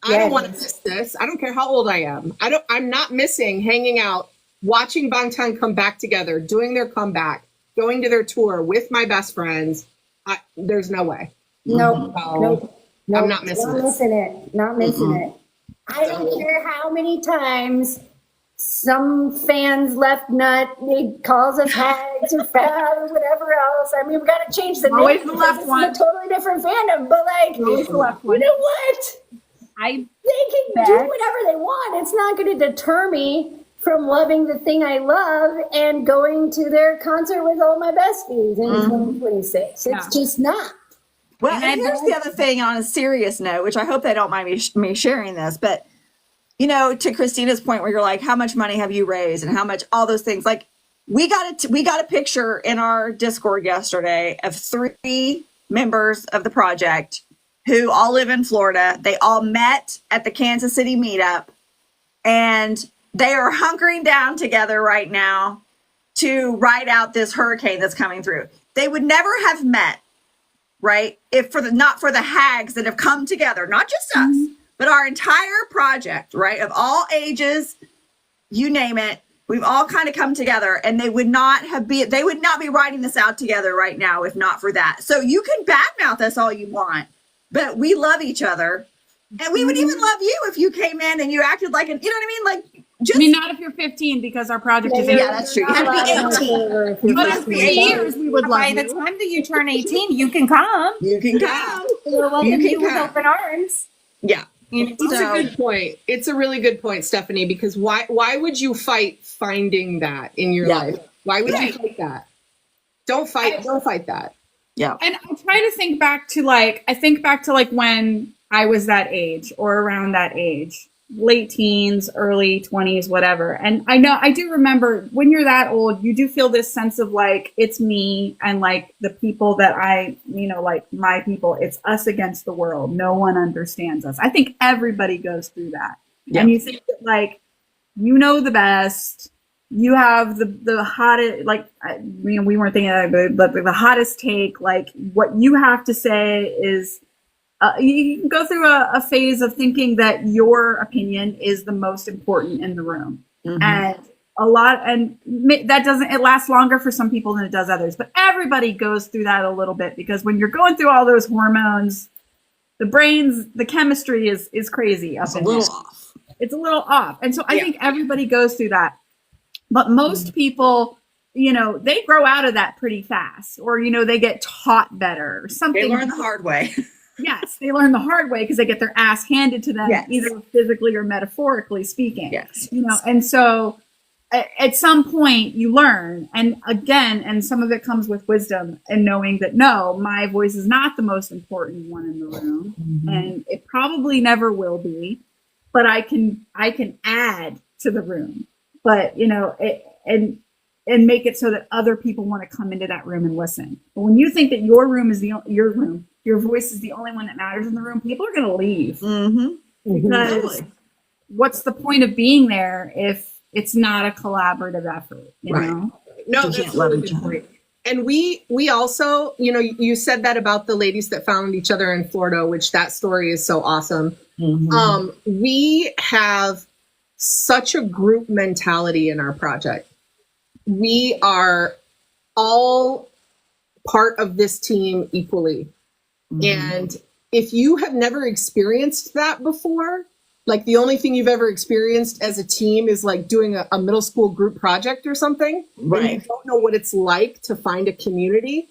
I don't want to miss this. I don't care how old I am. I'm not missing hanging out, watching Bangtan come back together, doing their comeback, going to their tour with my best friends. There's no way. Nope. I'm not missing this. Not missing it. I don't care how many times some fans left nut. He calls us hags or fat or whatever else. I mean, we got to change the Always name the because left this one. is a totally different fandom. But like, Always the left one. you know what? I They can do whatever they want. It's not going to deter me from loving the thing I love and going to their concert with all my besties in 2026. It's just not. Well, And and I here's don't- the other thing on a serious note, which I hope they don't mind me sharing this, but to Christina's point where you're like, how much money have you raised and how much, all those things, like we got a picture in our Discord yesterday of 3 members of the project who all live in Florida. They all met at the Kansas City meetup and they are hunkering down together right now to ride out this hurricane that's coming through. They would never have met, right? If not for the hags that have come together, not just us, but our entire project, right? Of all ages, you name it, we've all kind of come together, and they would not be writing this out together right now if not for that. So you can badmouth us all you want, but we love each other, and we would even love you if you came in and you acted like you know what I mean? Like, just I mean, not if you're 15 because our project is yeah, that's true. You have to be 18. But in 3 years, we would love by you. the time that you turn 18, you can come. You can come. We'll welcome You can you with come. open arms. Yeah. It's So- a good point. It's a really good point, Stephanie, because why would you fight finding that in your Yeah. life? Why would you Right. fight that? Don't fight that. Yeah. And I try to think back to when I was that age or around that age, late teens, early 20s, whatever. And I do remember when you're that old, you do feel this sense of like, it's me and like the people that like my people, it's us against the world. No one understands us. I think everybody goes through that. Yeah. And you think that like, you know the best. You have the hottest, like, we weren't thinking of it, but the hottest take, like what you have to say is, you can go through a phase of thinking that your opinion is the most important in the room. Mhm. And it lasts longer for some people than it does others, but everybody goes through that a little bit because when you're going through all those hormones, the chemistry is crazy up It's a in little there. off. It's a little off. And so I Yeah. think everybody goes through that. But most people, they grow out of that pretty fast or, they get taught better or something. They learn the hard way. Yes, they learn the hard way because they get their ass handed to them, Yes. either physically or metaphorically speaking. Yes. And so at some point you learn, and some of it comes with wisdom and knowing that no, my voice is not the most important one in the room, and it probably never will be, but I can add to the room, but and make it so that other people want to come into that room and listen. But when you think that your room is your room, your voice is the only one that matters in the room, people are going to leave. Mm-hmm. Because Totally. what's the point of being there if it's not a collaborative effort, Right. know? No, You that's can't love really each good other. point. And we also, you said that about the ladies that found each other in Florida, which that story is so awesome. Mhm. We have such a group mentality in our project. We are all part of this team equally. And if you have never experienced that before, like the only thing you've ever experienced as a team is like doing a middle school group project or something, and you Right. don't know what it's like to find a community,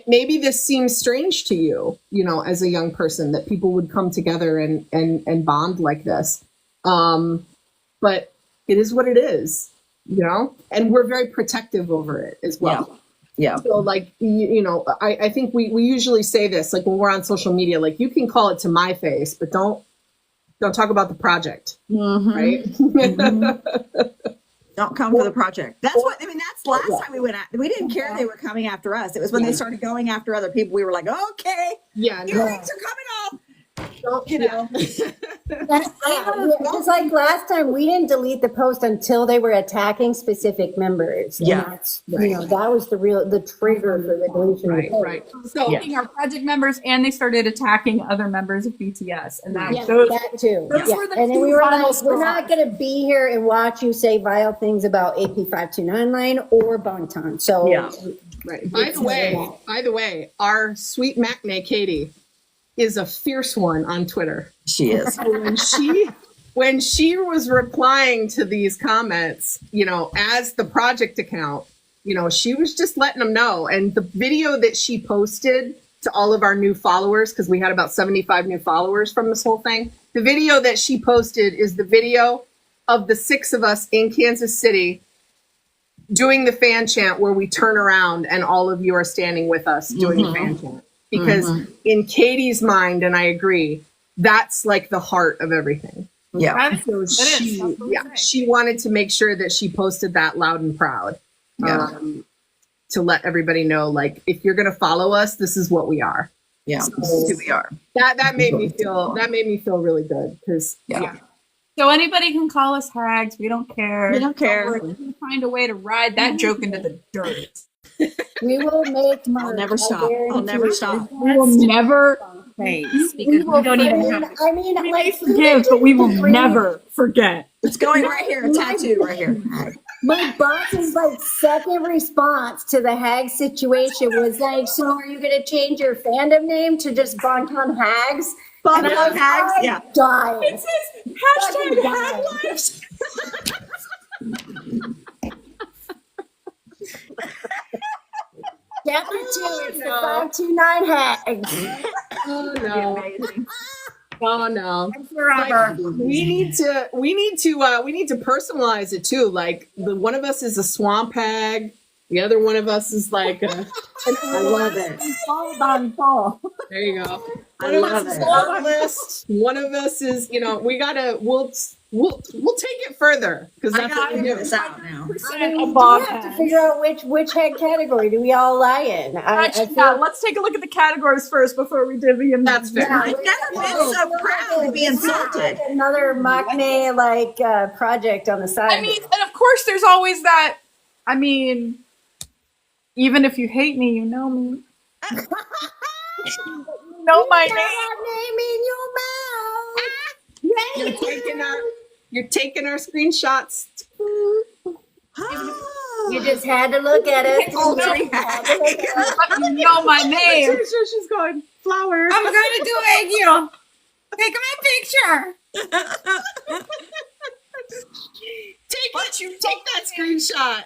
maybe this seems strange to you, as a young person, that people would come together and bond like this. But it is what it is, and we're very protective over it as well. Yeah. So like, I think we usually say this, like when we're on social media, like you can call it to my face, but don't talk about the project, right? Don't come for the project. That's last time we went out. We didn't care they were coming after us. It was when they started going after other people. We were like, okay, Yeah, your things are coming off. Just like last time, we didn't delete the post until they were attacking specific members. Yeah. And that's, that was the trigger for the deletion. Right, of the post. right. So Attacking our project members, and they started attacking other members of BTS, and Yeah, those that too. those Yeah. were the And then two we were final like, we're not straws. going to be here and watch you say vile things about AP529 line or Bangtan. So Yeah. right. By the way, our sweet Macne Katie is a fierce one on Twitter. She is. When she was replying to these comments, as the project account, she was just letting them know. And the video that she posted to all of our new followers, because we had about 75 new followers from this whole thing, the video that she posted is the video of the 6 of us in Kansas City doing the fan chant, where we turn around and all of you are standing with us doing the fan chant. Because in Katie's mind, and I agree, that's like the heart of everything. Yeah. So she wanted to make sure that she posted that loud and proud, to let everybody know, like, if you're going to follow us, this is what we are. Yeah. So This is who we are. that made me feel really good, because So anybody can call us hags. We don't care. We don't care. We're going to find a way to ride that joke into the dirt. we will make merch. I'll never I stop. I'll guarantee never you. stop. We will never Face, because we don't even have. I mean, we may like, forgive, but we will never forget. It's going right here. A tattoo right here. my boss's like second response to the hag situation was like, "So are you going to change your fandom name to just Bonton Hags?" And I Bonton was Hags? like, Yeah. dying. Hashtag hag lives. Chapter 2, it's the 529 hags. Oh That'd be no. amazing. Oh no. Forever. We need to personalize it too. Like the one of us is a swamp hag, the other one of us is like a, I love it. Fold on fall. there you go. I One of love us is it. herbalist. One of us is, we'll take it further because I that's gotta what we figure do. this out now. I mean, A we bob have to head. figure out which head category do we all lie in. I Actually, feel let's take a look at the categories first before we divvy in. That's fair. I've never been so proud to be insulted. Another Machne project on the side. I mean, and of course, there's always that. I mean, even if you hate me, you know me. You know my name. You're taking our screenshots. You just had to look at it. Poultry But you know my name. She's going flowers. I'm gonna do egg you. Take my picture. Take that screenshot.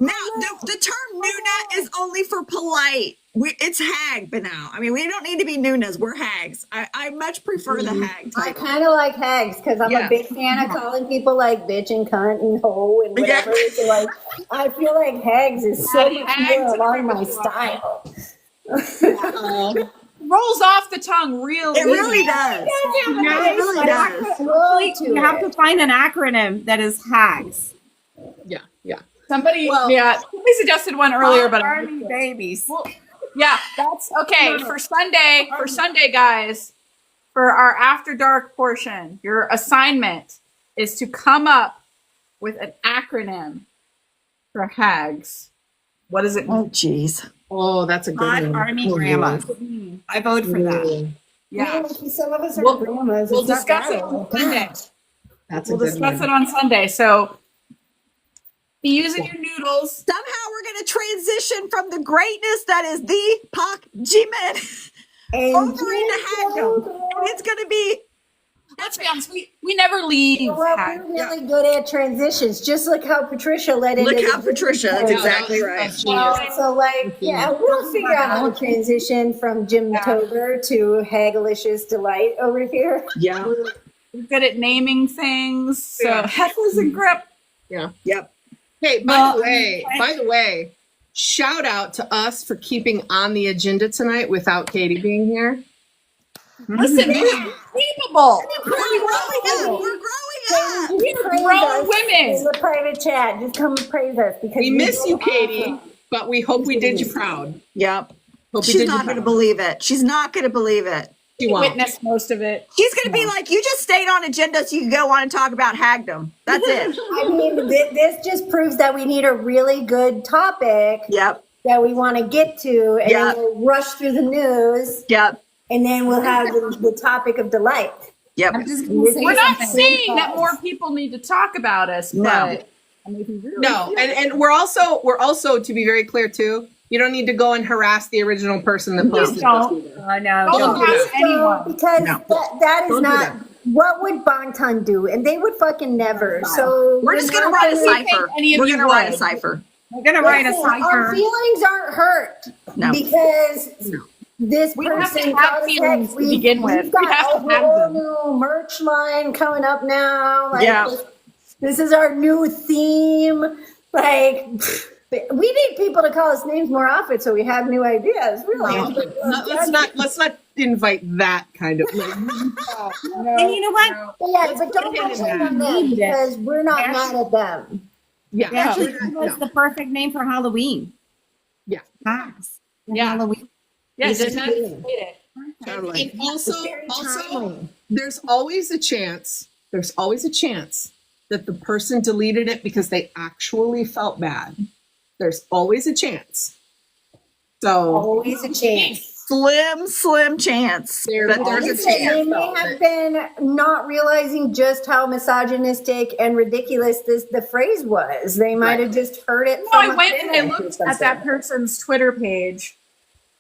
Now, the term Nuna is only for polite. It's hag, but now. I mean, we don't need to be Nunas. We're hags. I much prefer the hag I title. kind of like hags because I'm Yeah. a big fan of calling people like bitch and cunt and hoe and whatever. So like, I feel like hags is so much more along my style. Rolls off the tongue real It easy. really does. It really does. You have to find an acronym that is HAGS. Yeah. Somebody suggested one earlier, but Army babies. yeah, that's okay. For Sunday, guys, for our after dark portion, your assignment is to come up with an acronym for HAGS. What does it mean? Oh, jeez. Oh, that's a good Hot one. Army Oh, grandma. yeah. I vote for that. Yeah, Some of us are We'll- grandmas. we'll It's not discuss that it on old. Sunday. That's a We'll good discuss one. it on Sunday. So be using your noodles. Somehow we're going to transition from the greatness that is the Pak Jimin And over into hagdom. And it's going to be Let's be honest, we never leave. You know what? HAGS. We're really good at transitions, just like how Patricia led into Look how the- Patricia, that's exactly right. So like, yeah, we'll figure out how to transition from Jim Tober to Hagalicious Delight over here. Yeah. We're good at naming things. So Yeah. heifers and grip. Yep. Hey, Well, by the way, shout out to us for keeping on the agenda tonight without Katie being here. Listen, we're capable. We're growing up. We're growing up. Just praise grown us women. in the private chat. Just come praise us because We miss do you, awesome. Katie, but we hope we did you proud. Yep. Hope we She's did you not going to proud. believe it. She's not going to believe it. She won't. Witness most of it. She's going to be like, you just stayed on agenda so you can go on and talk about hagdom. That's it. I mean, this just proves that we need a really good topic Yep. that we want to get to, and Yeah. then we'll rush through the news, Yep. and then we'll have the topic of delight. Yep. I'm just gonna say We're not something. saying that more people need to talk about us, No. but maybe really. No, and we're also to be very clear too. You don't need to go and harass the original person that posted this don't. either. I know. Don't Don't. harass So, anyone. because No. that is Don't do not that. what would Bangtan do, and they would fucking never. So We're just going to not write a gonna- cipher. any of We're you going to write a would. cipher. We're gonna write a Listen, Our cipher. feelings aren't hurt No. because this We have person to have called us feelings heck. to begin with. We've got We have a to have whole them. new merch line coming up now. Like, Yeah. this is our new theme. Like, we need people to call us names more often so we have new ideas. Really, Let's not invite that kind of. And you know what? yeah, but don't put it in blame that. on them because we're not mad at them. Yeah. They actually gave us the perfect name for Halloween. Yeah. HAGS. Yeah. Halloween. Yes, This is that's good. it. And also, Very timely. there's always a chance. There's always a chance that the person deleted it because they actually felt bad. There's always a chance. So Always a chance. Slim chance. But there's a Listen, chance. they may have been not realizing just how misogynistic and ridiculous the phrase was. They might have just heard it. No, I from a went and I fan or looked at something. that person's Twitter page,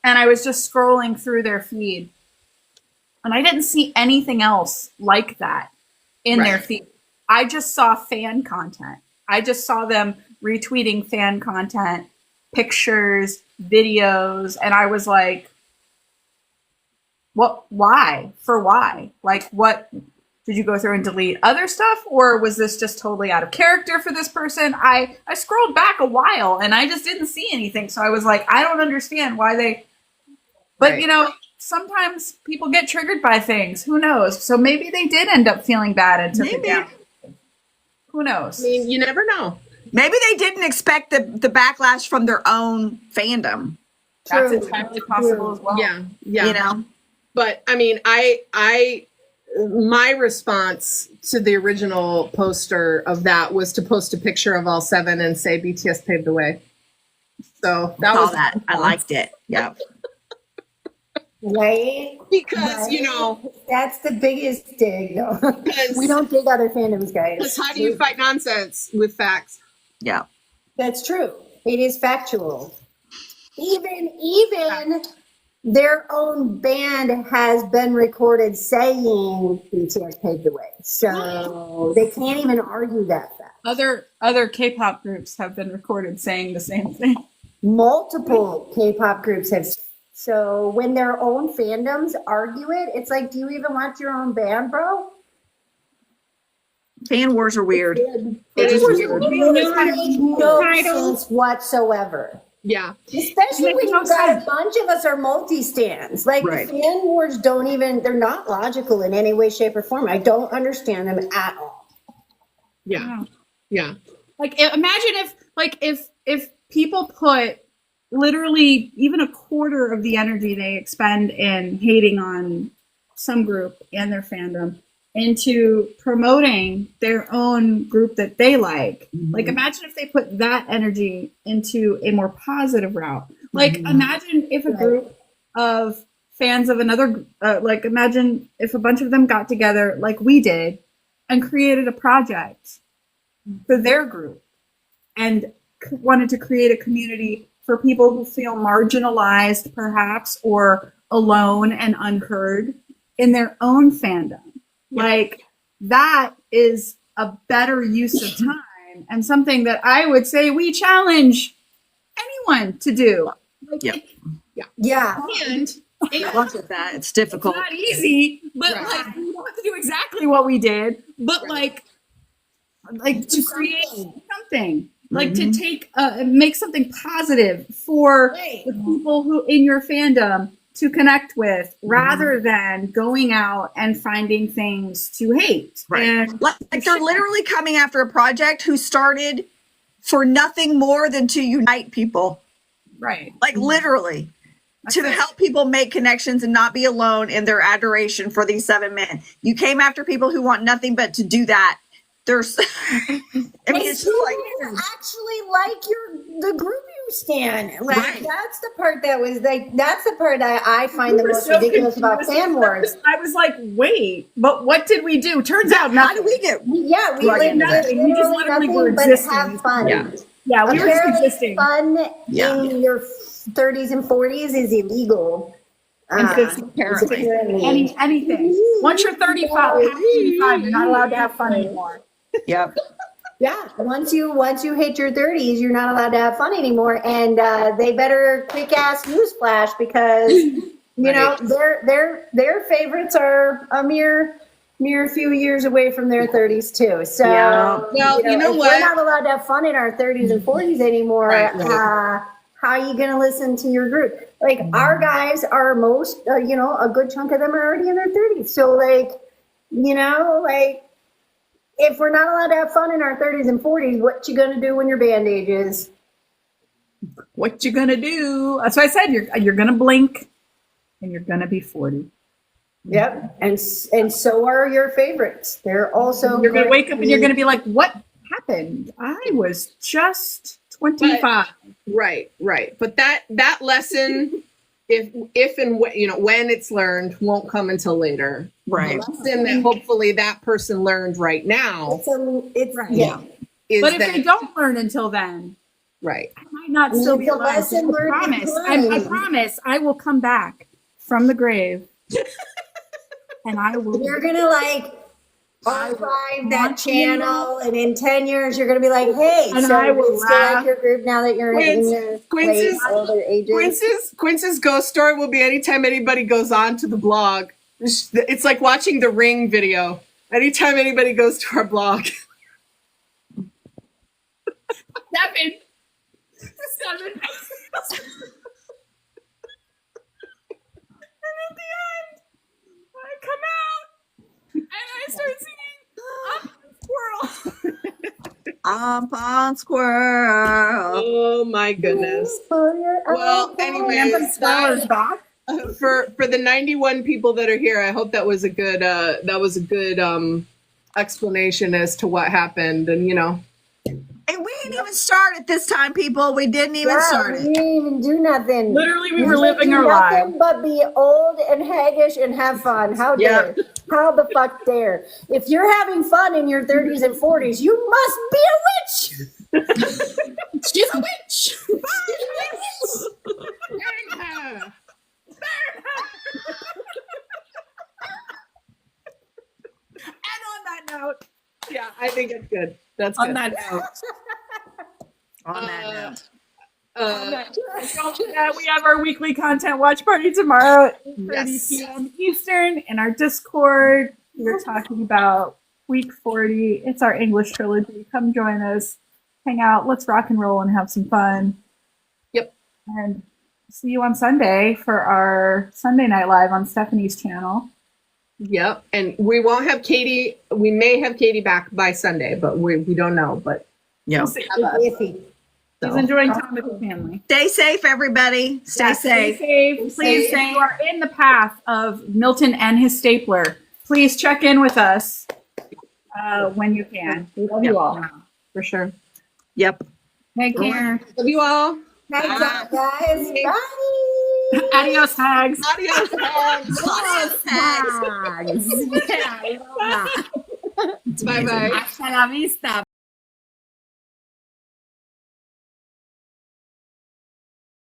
and I was just scrolling through their feed, and I didn't see anything else like that in their Right. feed. I just saw fan content. I just saw them retweeting fan content, pictures, videos, and I was like, why? For why? Like, what did you go through and delete other stuff, or was this just totally out of character for this person? I scrolled back a while and I just didn't see anything. So I was like, I don't understand why they, but Right. you know, sometimes people get triggered by things. Who knows? So maybe they did end up feeling bad and took it down. Who knows? I mean, you never know. Maybe they didn't expect the backlash from their own fandom. That's True. entirely possible as well. Yeah, yeah. You know, But I mean, my response to the original poster of that was to post a picture of all 7 and say BTS paved the way. So that saw was that. I liked it. Yeah. Right? because, you know, That's the biggest dig, though. because We don't dig other fandoms, guys. how do you fight nonsense with facts? Yeah. That's true. It is factual. Even their own band has been recorded saying BTS paved the way. So they can't even argue that fact. Other K-pop groups have been recorded saying the same thing. Multiple K-pop groups have. So when their own fandoms argue it, it's like, do you even want your own band, bro? Fan wars are weird. It It is makes weird. no sense whatsoever. Yeah. Especially when no you've got sense. a bunch of us are multi-stands. Like, Right. the fan wars don't even, they're not logical in any way, shape, or form. I don't understand them at all. Yeah. Yeah. Like, imagine if people put literally even a quarter of the energy they expend in hating on some group and their fandom into promoting their own group that they like. Like, imagine if they put that energy into a more positive route. Like, imagine if a group of fans of another, like, imagine if a bunch of them got together like we did and created a project for their group and wanted to create a community for people who feel marginalized, perhaps, or alone and unheard in their own fandom. Like, that is a better use of time and something that I would say we challenge anyone to do. Like, Yep. Yeah. And Look at that. It's it's difficult. not easy, but Right. like, we don't have to do exactly what we did, but Right. like to create something, like Mm-hmm. to take make something positive for Right. the people who in your fandom to connect with, Mm-hmm. rather than going out and finding things to hate. Right. And Like they're literally coming after a project who started for nothing more than to unite people. right. Like, literally. That's To it. help people make connections and not be alone in their adoration for these 7 men. You came after people who want nothing but to do that. There's, I mean, it's just like, Actually like the group you stand. Like, Right. that's the part that was like, that's the part that I find the We were most so ridiculous about confused. fan wars. I was like, wait, but what did we do? Turns out how nothing. do we get? Yeah, we Plug live into that. We just literally were nothing but existing. have fun. Yeah. Yeah, we were just Apparently, existing. fun Yeah. in your 30s and 40s is illegal. And 50, Apparently. anything. Once you're 35, past 35, you're not allowed to have fun anymore. Yep. Yeah, once you hit your 30s, you're not allowed to have fun anymore, and they better kick ass newsflash because you know their favorites are a mere few years away from their 30s too. So Yeah. Well, you know if what? we're not allowed to have fun in our 30s and 40s anymore. Right. How are you going to listen to your group? Like, our guys are most, a good chunk of them are already in their 30s. So, like, if we're not allowed to have fun in our 30s and 40s, what you going to do when your band age is? What you gonna do? That's why I said you're gonna blink, and you're gonna be 40. Yep. And so are your favorites. They're also You're gonna going wake up to and you're gonna be like, "What happened? I was just 25." Right. But that lesson, if and when it's learned, won't come until later. Right. The lesson that hopefully that person learned right now it's Right. yeah. is But if that they don't learn until then, right. I might not still be It's a alive. lesson I learned in promise. time. I promise. I will come back from the grave, and I will. You're gonna archive that channel, and in 10 years you're gonna be like, hey, And so I will do you still like laugh. your group now that you're in your late Quince's- older ages? Quince's ghost story will be anytime anybody goes on to the blog. It's like watching the Ring video. Anytime anybody goes to our blog. 7. And at the end, I come out and I start singing On squirrel. Oh my goodness. Well, anyways, Spoilers back. for the 91 people that are here, I hope that was a good explanation as to what happened, and you know. And we didn't even start at this time, people. We didn't even start We it. didn't even do nothing. Literally, we You were didn't living do our nothing lives. but be old and haggish and have fun. How dare? How the fuck dare? If you're having fun in your 30s and 40s, you must be a witch. She's a witch. And on that note, Yeah, I think it's good. That's On good. that note, On that note. don't forget, we have our weekly content watch party tomorrow at 8:30 Yes. p.m. Eastern in our Discord. We're talking about week 40. It's our English trilogy. Come join us, hang out, let's rock and roll and have some fun. Yep. And see you on Sunday for our Sunday Night Live on Stephanie's channel. Yep. And we won't have Katie. We may have Katie back by Sunday, but we don't know. But Yeah. We'll see. Iffy. She's enjoying time with her family. Stay safe, everybody. Stay Yeah, safe. Stay safe. Please, if you are in the path of Milton and his stapler, please check in with us when you can. We love you all, for sure. Yep. take care. love you all. Thanks, guys. Bye. Adios, hags. Adios. Tags. Yeah, I love that. Bye bye. Hasta la vista.